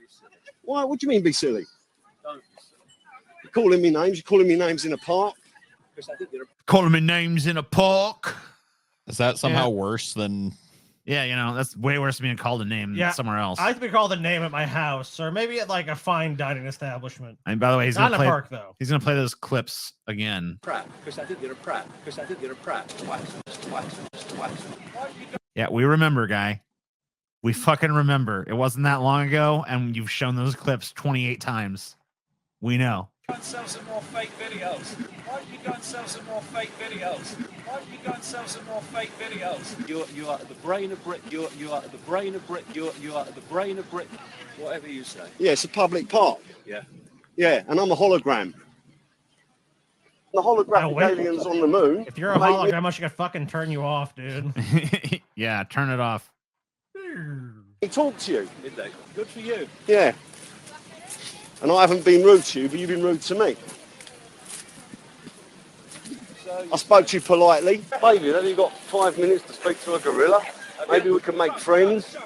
Why? What do you mean be silly? You're calling me names. You're calling me names in a park. Calling me names in a park. Is that somehow worse than? Yeah, you know, that's way worse than being called a name somewhere else. I like to be called a name at my house, or maybe at like a fine dining establishment. And by the way, he's not gonna in play. a park though. He's gonna play those clips again. Prat. Because I think you're a prat. Because I think you're a prat. Twat. Yeah, we remember, guy. We fucking remember. It wasn't that long ago, and you've shown those clips 28 times. We know. Go and sell some more fake videos. Why don't you go and sell some more fake videos? Why don't you go and sell some more fake videos? You are the brain of Britain. You are the brain of Britain. You are the brain of Britain. Whatever you say. Yeah, it's a public park. Yeah. Yeah, and I'm a hologram. The holographic aliens on the moon. If you're a hologram, I should fucking turn you off, dude. Yeah, turn it off. He talked to you. Did they? Good for you. Yeah. And I haven't been rude to you, but you've been rude to me. I spoke to you politely. Baby, have you got 5 minutes to speak to a gorilla? Maybe we can make friends.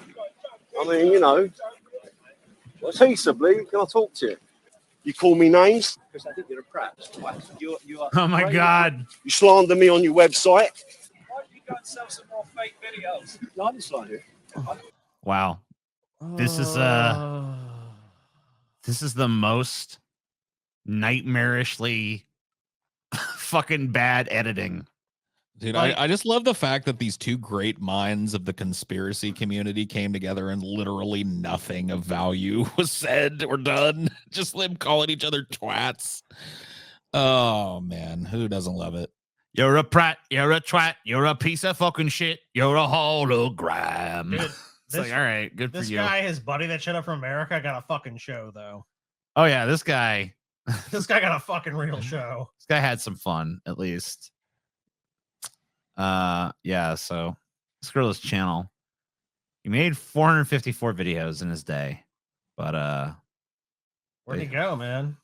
I mean, you know, peaceably, can I talk to you? You call me names. Because I think you're a prat. You are Oh my God. You slander me on your website. Why don't you go and sell some more fake videos? No, I didn't slander you. Wow. This is the most nightmarishly fucking bad editing. Dude, Like- I just love the fact that these two great minds of the conspiracy community came together and literally nothing of value was said or done. Just them calling each other twats. Oh, man. Who doesn't love it? You're a prat. You're a twat. You're a piece of fucking shit. You're a hologram. Dude, It's like, all right, good for This you. guy, his buddy that showed up from America, got a fucking show though. Oh, yeah, this guy This guy got a fucking real show. This guy had some fun, at least. Yeah, so screw this channel. He made 454 videos in his day. But Where'd he go, man?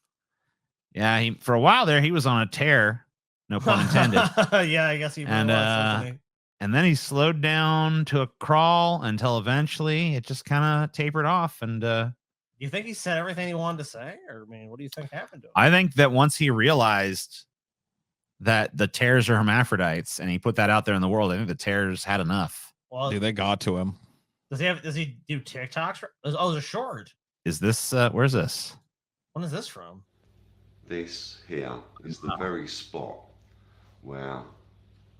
yeah, for a while there he was on a tear, no pun intended. Yeah, I guess he really And, was, wasn't he? And then he slowed down to a crawl until eventually it just kind of tapered off. And You think he said everything he wanted to say? Or I mean, what do you think happened to him? I think that once he realized that the tears are hermaphrodites and he put that out there in the world, I think the tears had enough. Well, Dude, they got to him. does he do TikToks? Oh, it's a short. Is this where's this? When is this from? This here is the very spot where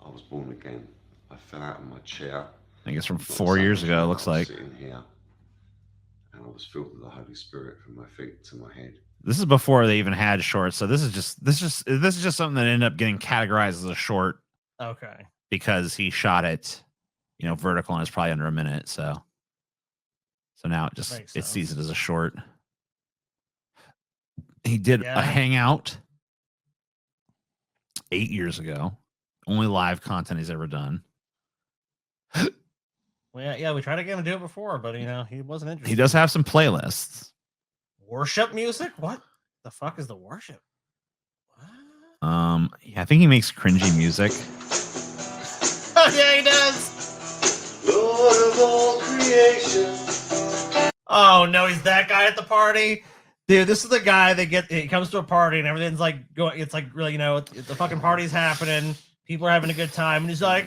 I was born again. I fell out of my chair. I think it's from Not 4 years so ago, much it looks when I like. was sitting here. and I was filled with the Holy Spirit from my feet to my head. This is before they even had shorts, so this is just something that ended up getting categorized as a short Okay. because he shot it, vertical, and it's probably under a minute. So now it sees it as a short. He did a hangout 8 years ago. Only live content he's ever done. Well, yeah, we tried to get him to do it before, but he wasn't interested. He does have some playlists. Worship music? What the fuck is the worship? What? Yeah, I think he makes cringy music. Yeah, he does. Lord of all creation. Oh no, he's that guy at the party. Dude, this is the guy that he comes to a party and everything's like going. It's like really, the fucking party's happening. People are having a good time, and he's like,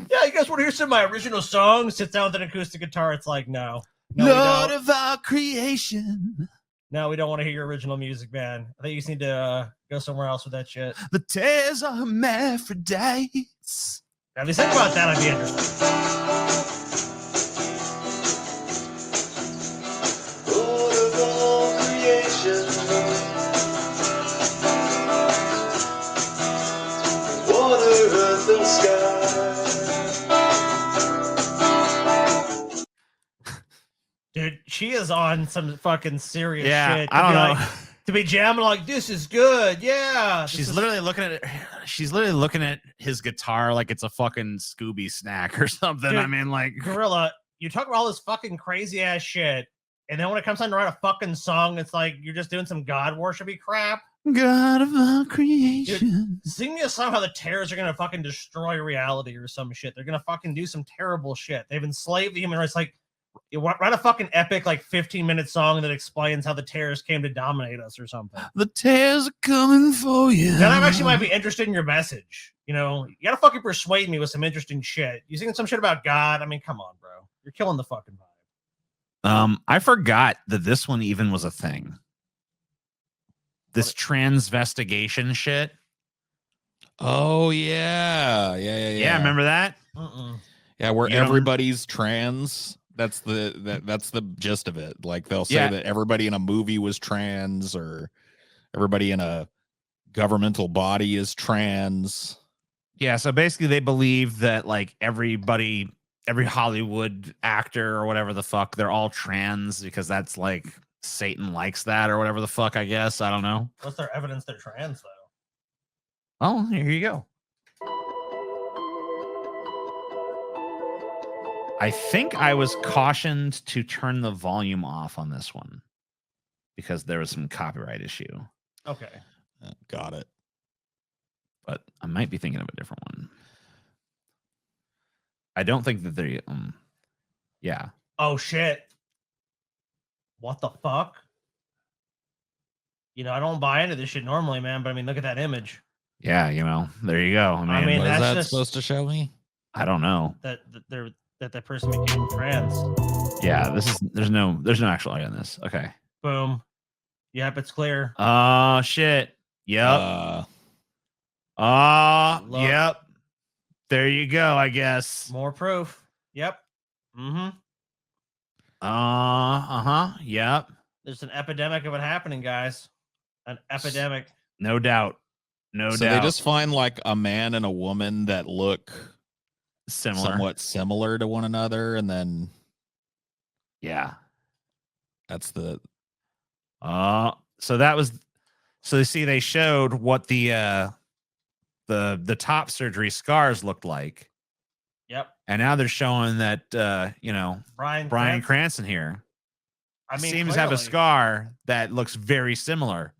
"Yeah, you guys want to hear some of my original songs?" Sits down with an acoustic guitar. It's like, no, Lord of our creation. No, we don't want to hear your original music, man. I think you just need to go somewhere else with that shit. The tears are hermaphrodites. Now, if you think about that, I'd be interested. Lord of all creation. Water, earth, and sky. Dude, she is on some fucking serious shit. I don't know. To be jamming like, this is good. Yeah. She's literally looking at it. She's literally looking at his guitar like it's a fucking Scooby snack or something. Dude, I mean, like, Gorilla, you talk about all this fucking crazy ass shit, and then when it comes time to write a fucking song, it's like you're just doing some god worshipy crap. God of our creation. Dude, sing me a song how the terrorists are gonna fucking destroy reality or some shit. They're gonna fucking do some terrible shit. They've enslaved the human race. Like, you write a fucking epic, like 15-minute song that explains how the terrorists came to dominate us or something. The tears are coming for you. Then I actually might be interested in your message. You gotta fucking persuade me with some interesting shit. You singing some shit about God? I mean, come on, bro. You're killing the fucking vibe. I forgot that this one even was a thing. This transvestigation shit. Oh yeah. Yeah, remember that? Yeah, where You don't- everybody's trans. That's the gist of it. Like they'll say that everybody in a movie was trans, or everybody in a governmental body is trans. Yeah, so basically they believe that like every Hollywood actor or whatever the fuck, they're all trans because that's like Satan likes that or whatever the fuck, I guess. I don't know. What's their evidence they're trans, though? Oh, here you go. I think I was cautioned to turn the volume off on this one because there was some copyright issue. Okay. Got it. But I might be thinking of a different one. I don't think that they yeah. Oh shit. What the fuck? I don't buy into this shit normally, man, but I mean, look at that image. Yeah, there you go. I mean What is that's that just- supposed to show me? I don't know. That person became trans. Yeah, there's no actual light on this. Okay. Boom. Yep, it's clear. Oh shit. Yep. Look. Yep. There you go, I guess. More proof. Yep. Mm-hmm. Yep. There's an epidemic of it happening, guys. An epidemic. No doubt. So they just find like a man and a woman that look somewhat similar to one another, and then that's the so they showed what the top surgery scars looked like. Yep. And now they're showing that Bryan Cranston. Cranston here seems to have a clearly. scar that looks very similar.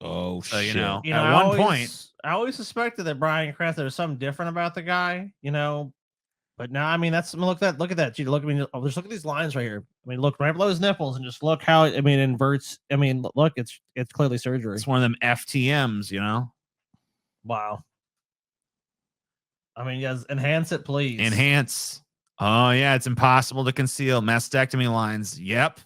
oh So shit. at one point I always suspected that Bryan Cranston, there was something different about the guy, But now, I mean, look at that. Gee, look at these lines right here. I mean, look right below his nipples and just look how it inverts. I mean, look, it's clearly surgery. it's one of them FTMs, Wow. I mean, yes, enhance it, please. Enhance. Oh yeah, it's impossible to conceal. Mastectomy lines. Yep.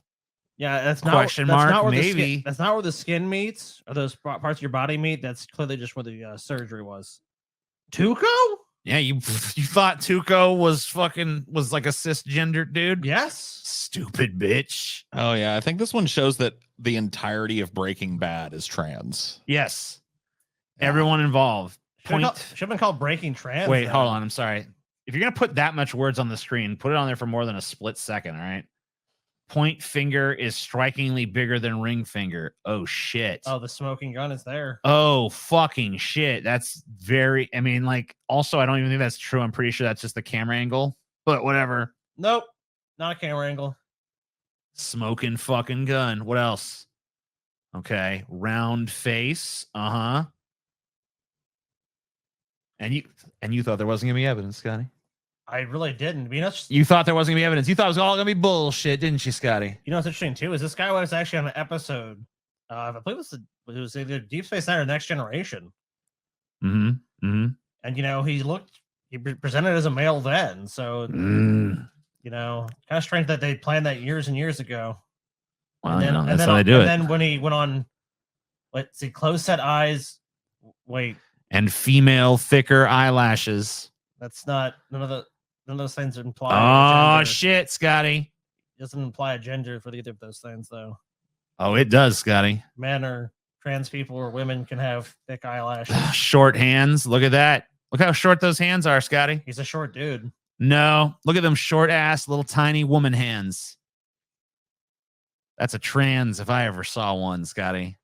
Yeah, that's not Question that's mark, not where maybe. that's not where the skin meets or those parts of your body meet. That's clearly just where the surgery was. Tuco? Yeah, you thought Tuco was like a cisgender dude? Yes. Stupid bitch. Oh yeah, I think this one shows that the entirety of Breaking Bad is trans. Yes. Yeah. Everyone involved. Should have been called Breaking Trans. Wait, then. hold on. I'm sorry. If you're gonna put that much words on the screen, put it on there for more than a split second. All right. Point finger is strikingly bigger than ring finger. Oh shit. Oh, the smoking gun is there. Oh fucking shit. That's very. I mean, like. Also, I don't even think that's true. I'm pretty sure that's just the camera angle. But whatever. Nope, not a camera angle. Smoking fucking gun. What else? Okay, round face. Uh-huh. And you thought there wasn't gonna be evidence, Scotty? I really didn't. I mean, You thought there wasn't gonna be evidence. You thought it was all gonna be bullshit, didn't you, Scotty? You know what's interesting too is this guy was actually on an episode. I believe it was either Deep Space Nine or Next Generation. Mm-hmm. Mm-hmm. And he presented as a male then. So kind of strange that they planned that years and years ago. Well, and then, that's how they do it. And then when he went on, let's see, close set eyes. Wait. And female thicker eyelashes. That's not none of those things imply. Oh shit, Scotty. Doesn't imply a gender for either of those things, though. Oh, it does, Scotty. Men or trans people or women can have thick eyelashes. Short hands. Look at that. Look how short those hands are, Scotty. He's a short dude. No, look at them short ass little tiny woman hands. That's a trans if I ever saw one, Scotty.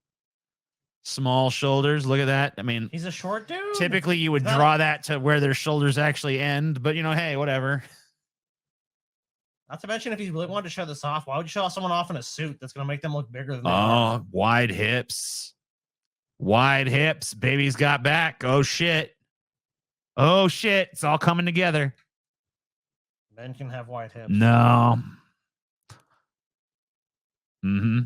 Small shoulders. Look at that. I mean, he's a short dude. Typically, you would draw that to where their shoulders actually end, but hey, whatever. Not to mention, if you really wanted to show this off, why would you show someone off in a suit that's going to make them look bigger than they are? Oh, wide hips. Wide hips. Baby's got back. Oh, shit. Oh, shit. It's all coming together. Men can have wide hips. No. Mm-hmm.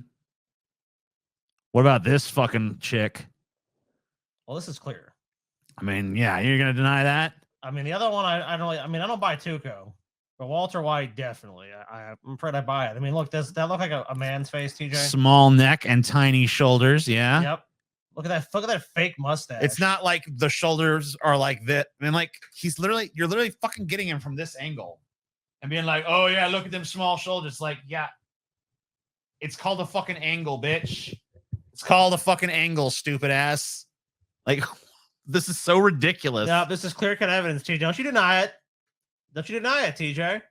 What about this fucking chick? Well, this is clear. I mean, yeah, you're going to deny that? I mean, the other one, I don't buy Tuco. But Walter White, definitely. I'm afraid I buy it. I mean, look, does that look like a man's face, TJ? Small neck and tiny shoulders, yeah. Yep. Look at that fake mustache. It's not like the shoulders are like that. I mean, like you're literally fucking getting him from this angle and being like, oh yeah, look at them small shoulders. Like, yeah. It's called a fucking angle, bitch. It's called a fucking angle, stupid ass. Like, this is so ridiculous. No, this is clear-cut evidence, TJ. Don't you deny it. Don't you deny it, TJ.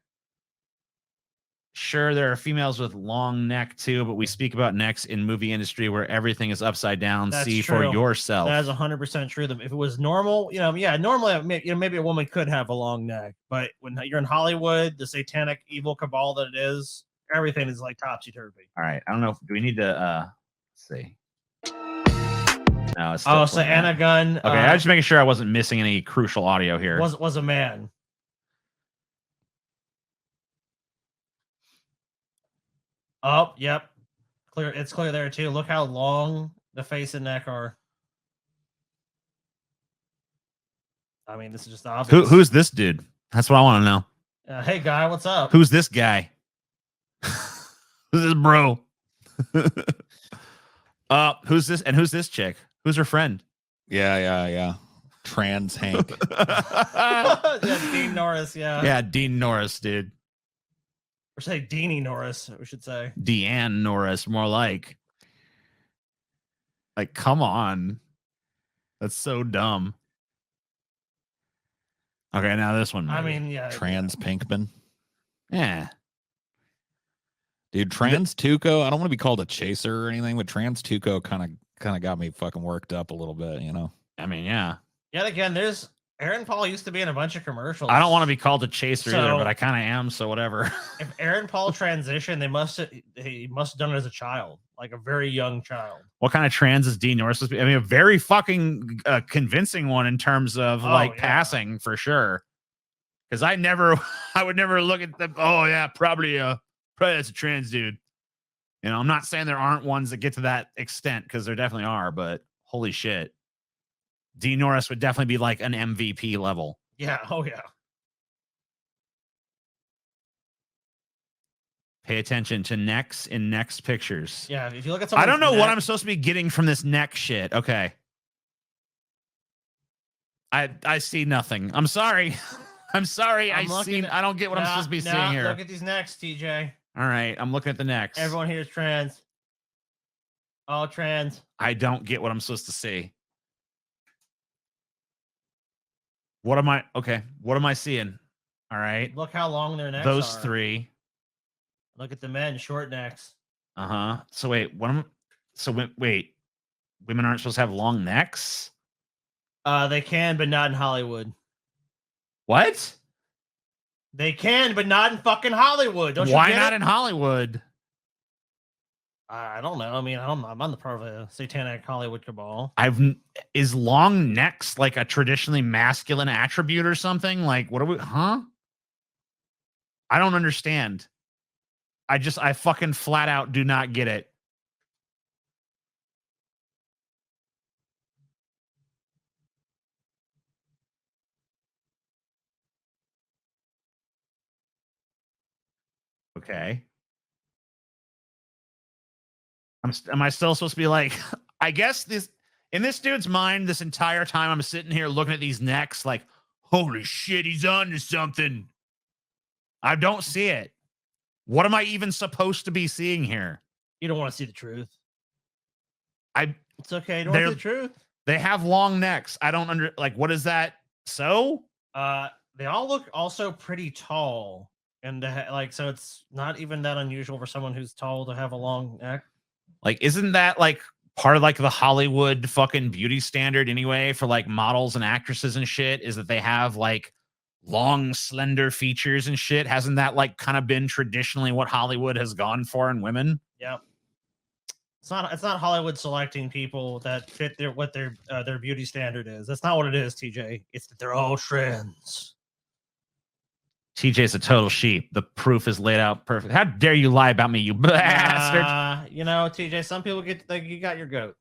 Sure, there are females with long neck too, but we speak about necks in movie industry where everything is upside down. That's See true. for yourself. That is 100% true. If it was normal, normally, maybe a woman could have a long neck, but when you're in Hollywood, the satanic evil cabal that it is, everything is like topsy-turvy. All right, I don't know. Do we need to let's see? No, it's so Anna Gunn. Okay, I was just making sure I wasn't missing any crucial audio here. Was a man. Oh, yep. Clear. It's clear there too. Look how long the face and neck are. I mean, this is just obvious. Who's this dude? That's what I want to know. Hey, guy, what's up? Who's this guy? Who's this bro? Who's this? And who's this chick? Who's her friend? Yeah. Trans Hank. Yeah, Dean Norris. Yeah. Yeah, Dean Norris, dude. Or say Deanie Norris, we should say. Deanne Norris, more like. Like, come on. That's so dumb. Okay, now this one. Maybe. I mean, yeah. Trans Pinkman. Yeah. Dude, Trans Tuco, I don't want to be called a chaser or anything, but Trans Tuco kind of got me fucking worked up a little bit, I mean, yeah. Yet again, Aaron Paul used to be in a bunch of commercials. I don't want to be called a chaser either, but I kind of am, so whatever. If Aaron Paul transitioned, he must have done it as a child, like a very young child. What kind of trans is Dean Norris? I mean, a very fucking convincing one in terms of passing for sure. Because I would never look at them. Oh yeah, probably that's a trans dude. I'm not saying there aren't ones that get to that extent because there definitely are, but holy shit. Dean Norris would definitely be like an MVP level. Yeah. Oh, yeah. Pay attention to necks in next pictures. Yeah. If you look at I don't know what I'm supposed to be getting from this neck shit. Okay. I see nothing. I'm sorry. I'm sorry. I'm looking I don't get what I'm supposed to be seeing here. Look at these necks, TJ. All right, I'm looking at the next. Everyone here is trans. All trans. I don't get what I'm supposed to see. What am I? Okay, what am I seeing? All right, Look how long their necks those are. 3. Look at the men, short necks. So wait, what am? So wait, women aren't supposed to have long necks? They can, but not in Hollywood. What? They can, but not in fucking Hollywood. Don't you Why get not it? in Hollywood? I don't know. I mean, I'm on the part of a satanic Hollywood cabal. Is long necks like a traditionally masculine attribute or something? Like, what are we? Huh? I don't understand. I fucking flat out do not get it. Okay. Am I still supposed to be like, I guess in this dude's mind, this entire time I'm sitting here looking at these necks like, holy shit, he's on to something. I don't see it. What am I even supposed to be seeing here? You don't want to see the truth. It's okay. You don't want to see the truth. They have long necks. I don't what is that? So? They all look also pretty tall. And so it's not even that unusual for someone who's tall to have a long neck. Like, isn't that like part of like the Hollywood fucking beauty standard anyway for like models and actresses and shit? Is that they have like long, slender features and shit? Hasn't that like kind of been traditionally what Hollywood has gone for in women? Yep. It's not Hollywood selecting people that fit what their beauty standard is. That's not what it is, TJ. It's that they're all trans. TJ's a total sheep. The proof is laid out perfect. How dare you lie about me, you bastard? You know, TJ, some people you got your goat.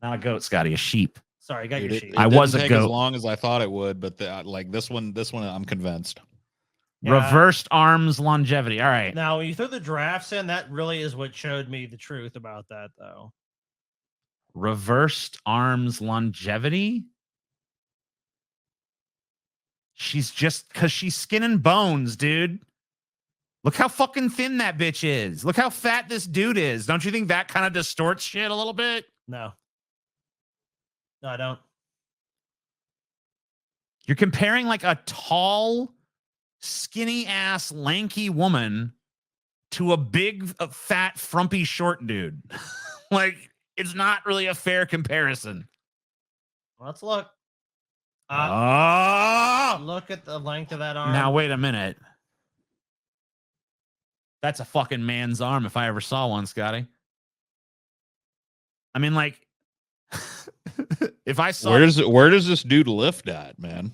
Not a goat, Scotty, a sheep. Sorry, you got your sheep. I was a take goat. as long as I thought it would, but like this one, I'm convinced. Yeah. Reversed arms longevity. All right. Now, when you threw the drafts in, that really is what showed me the truth about that, though. Reversed arms longevity? She's just because she's skin and bones, dude. Look how fucking thin that bitch is. Look how fat this dude is. Don't you think that kind of distorts shit a little bit? No, I don't. You're comparing like a tall, skinny ass, lanky woman to a big, fat, frumpy, short dude. Like, it's not really a fair comparison. Let's look. Oh! Look at the length of that arm. Now, wait a minute. That's a fucking man's arm if I ever saw one, Scotty. I mean, like, if I saw... Where does this dude lift at, man?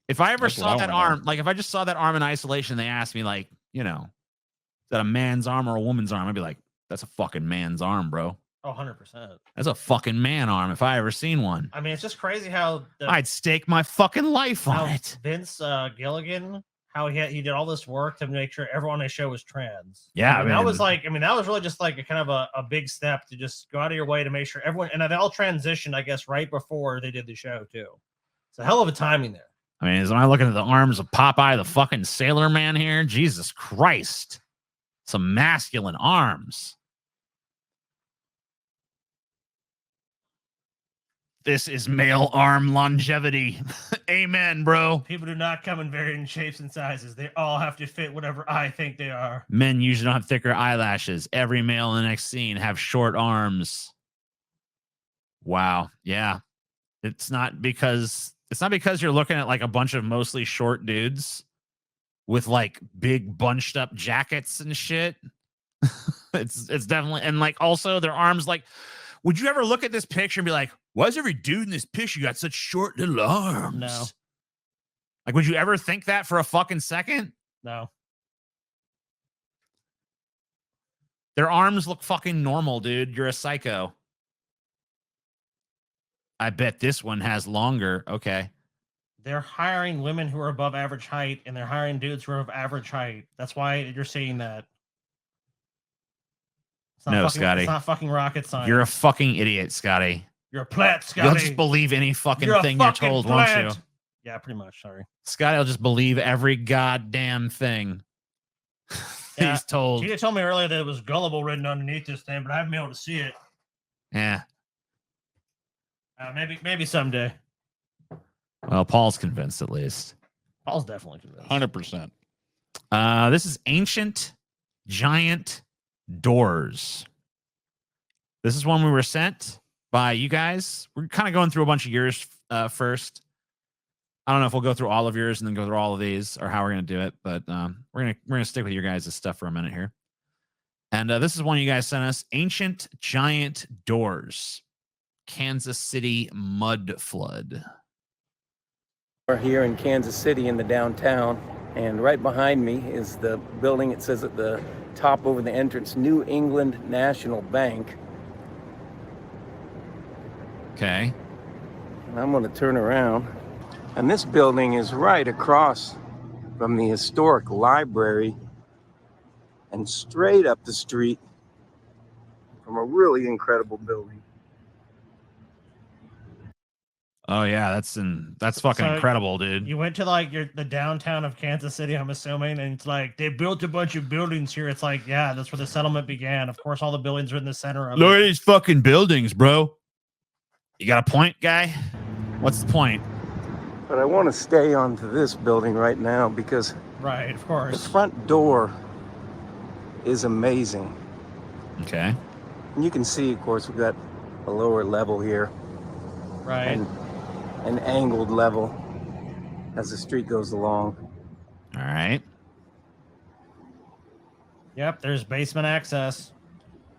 If I ever That's saw what I that wanna arm, like, if I just saw that arm in isolation, they asked me, like, you know, is that a man's arm or a woman's arm? I'd be like, that's a fucking man's arm, bro. Oh, 100%. That's a fucking man arm if I ever seen one. I mean, it's just crazy how... I'd stake my fucking life on it. Vince Gilligan, how he did all this work to make sure everyone on his show was trans. Yeah, that was like, that was really just like a kind of a big step to just go out of your way to make sure everyone, and they all transitioned, I guess, right before they did the show, too. It's a hell of a timing there. I mean, am I looking at the arms of Popeye, the fucking Sailor Man here? Jesus Christ. Some masculine arms. This is male arm longevity. Amen, bro. People do not come in varying shapes and sizes. They all have to fit whatever I think they are. Men usually don't have thicker eyelashes. Every male in the next scene have short arms. Wow. Yeah. It's not because you're looking at like a bunch of mostly short dudes with like big bunched up jackets and shit. It's definitely, and like also their arms, like, would you ever look at this picture and be like, why is every dude in this picture got such short little arms? No. Like, would you ever think that for a fucking second? No. Their arms look fucking normal, dude. You're a psycho. I bet this one has longer. Okay. They're hiring women who are above average height, and they're hiring dudes who are of average height. That's why you're seeing that. No, Scotty. It's not fucking rocket science. You're a fucking idiot, Scotty. You're a plant, Scotty. You'll just believe any fucking You're a thing you're fucking told, plant. won't you? Yeah, pretty much. Sorry. Scotty will just believe every goddamn thing Yeah. he's told. Tina told me earlier that it was gullible written underneath this thing, but I haven't been able to see it. Yeah. Maybe someday. Well, Paul's convinced at least. Paul's definitely convinced. 100%. This is ancient giant doors. This is one we were sent by you guys. We're kind of going through a bunch of yours first. I don't know if we'll go through all of yours and then go through all of these or how we're going to do it, but we're gonna stick with your guys' stuff for a minute here. And this is one you guys sent us: ancient giant doors, Kansas City mud flood. We're here in Kansas City in the downtown, and right behind me is the building. It says at the top over the entrance, New England National Bank. Okay. And I'm going to turn around. And this building is right across from the historic library and straight up the street from a really incredible building. Oh yeah, that's fucking So incredible, dude. You went to like the downtown of Kansas City, I'm assuming, and it's like they built a bunch of buildings here. It's like, yeah, that's where the settlement began. Of course, all the buildings are in the center of Look at it. these fucking buildings, bro. You got a point, guy? What's the point? But I want to stay onto this building right now because Right, of the course. front door is amazing. Okay. And you can see, of course, we've got a lower level here. Right. And an angled level as the street goes along. All right. Yep, there's basement access.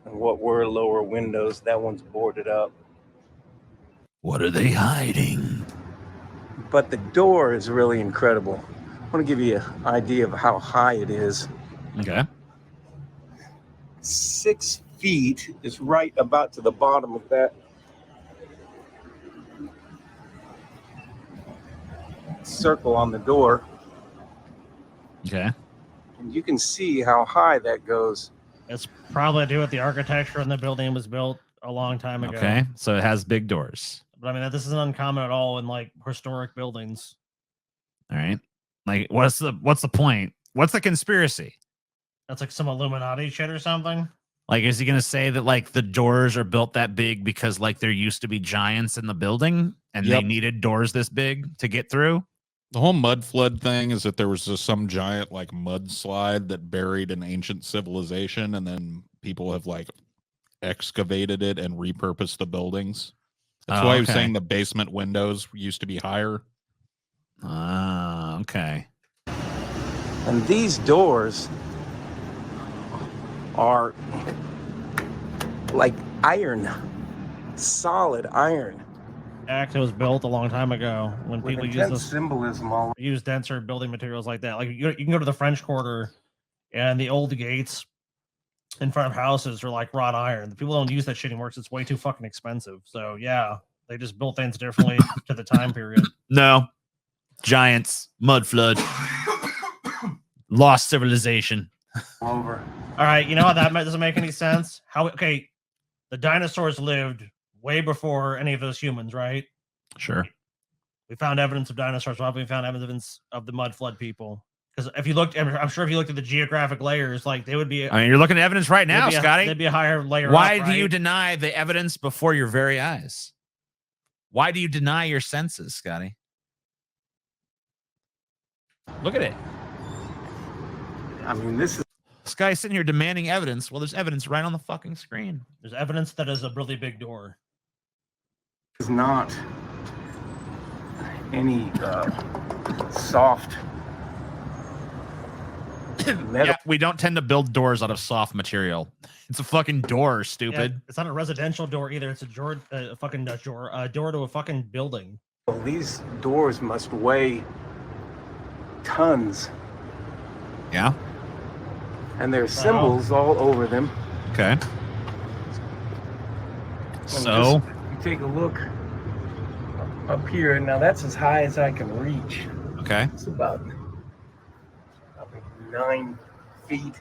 And what were lower windows, that one's boarded up. What are they hiding? But the door is really incredible. I want to give you an idea of how high it is. Okay. 6 feet is right about to the bottom of that circle on the door. Okay. And you can see how high that goes. It's probably to do with the architecture, and the building was built a long time ago. Okay. So it has big doors. But I mean, this isn't uncommon at all in like historic buildings. All right. Like, what's the point? What's the conspiracy? That's like some Illuminati shit or something. Like, is he gonna say that like the doors are built that big because like there used to be giants in the building and they Yep. needed doors this big to get through? The whole mud flood thing is that there was just some giant like mudslide that buried an ancient civilization, and then people have like excavated it and repurposed the buildings. That's why he was okay. saying the basement windows used to be higher. Ah, okay. And these doors are like iron, solid iron. Actually, it was built a long time ago when With people intense used symbolism all use denser building materials like that. Like you can go to the French Quarter, and the old gates in front of houses are like wrought iron. The people don't use that shit anymore because it's way too fucking expensive. So yeah, they just built things differently to the time period. No. Giants, mud flood, lost civilization. over. All right, you know how that doesn't make any sense? Okay, the dinosaurs lived way before any of those humans, right? Sure. We found evidence of dinosaurs. Why haven't we found evidence of the mud flood people? Because if you looked, I'm sure if you looked at the geographic layers, like they would be. I mean, you're looking at evidence right now, Scotty. They'd be a higher layer. Why up, do you right? deny the evidence before your very eyes? Why do you deny your senses, Scotty? Look at it. I mean, this is This guy's sitting here demanding evidence. Well, there's evidence right on the fucking screen. There's evidence that is a really big door. not any soft metal. Yeah, we don't tend to build doors out of soft material. It's a fucking door, Yeah, stupid. it's not a residential door either. It's a door to a fucking building. These doors must weigh tons, Yeah. and there's symbols all over them. Okay. And So, just, you take a look up here. Now that's as high as I can reach. okay. It's about 9 feet.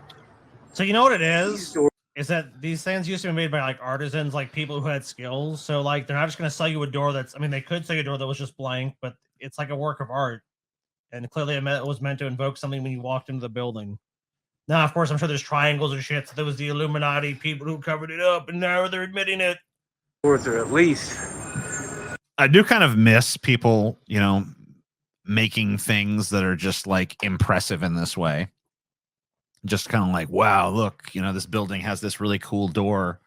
So you know what it These is? doors is that these things used to be made by like artisans, like people who had skills. So like they're not just going to sell you a door that's, I mean, they could sell you a door that was just blank, but it's like a work of art. And clearly it was meant to invoke something when you walked into the building. Now, of course, I'm sure there's triangles and shit. So there was the Illuminati people who covered it up, and now they're admitting it. Or at least. I do kind of miss people, you know, making things that are just like impressive in this way. Just kind of like, wow, look, you know, this building has this really cool door.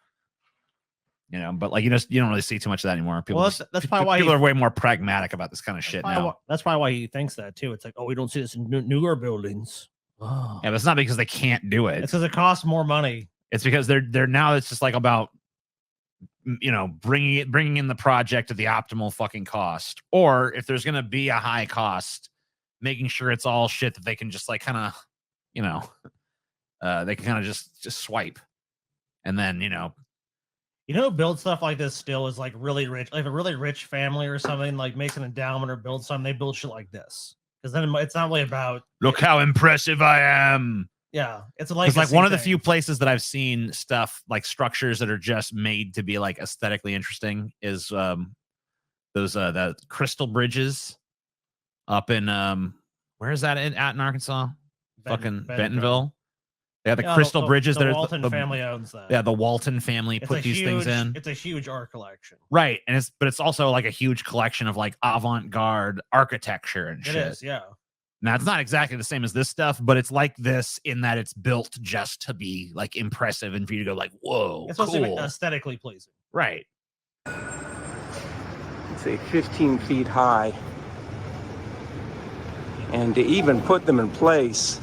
You know, but like you don't really see too much of that anymore. People, Well, that's probably why people are way more pragmatic about this kind of shit now. That's probably why he thinks that too. It's like, oh, we don't see this in newer buildings. Oh. Yeah, but it's not because they can't do it. It's because it costs more money. It's because they're now. It's just like about, you know, bringing in the project at the optimal fucking cost, or if there's gonna be a high cost, making sure it's all shit that they can just like kind of, you know, they can kind of just swipe, and then you know, build stuff like this still is like really rich. Like a really rich family or something like makes an endowment or build something. They build shit like this because then it's not really about look how impressive I am. Yeah, it's like one of the few places that I've seen stuff like structures that are just made to be like aesthetically interesting is those the crystal bridges up in where is that at in Arkansas? Fucking Bentonville. Yeah, the crystal bridges. The Walton family owns that. Yeah, the Walton family put these things in. It's a huge art collection, right? And it's also like a huge collection of like avant-garde architecture and shit. It is, yeah. Now it's not exactly the same as this stuff, but it's like this in that it's built just to be like impressive and for you to go like, whoa, it's cool. supposed to be aesthetically pleasing, right? It's a 15 feet high, and to even put them in place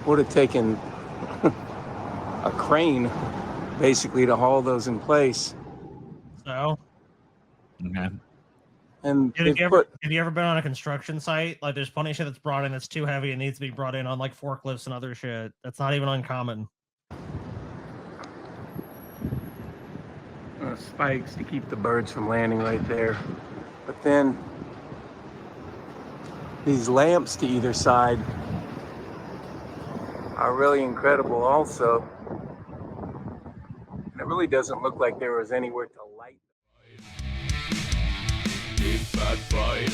would have taken a crane basically to haul those in place. So, okay. And have you ever been on a construction site? Like, there's plenty of shit that's brought in that's too heavy and needs to be brought in on like forklifts and other shit. That's not even uncommon. Spikes to keep the birds from landing right there. But then these lamps to either side are really incredible also. And it really doesn't look like there was anywhere to light. Deep bad pride.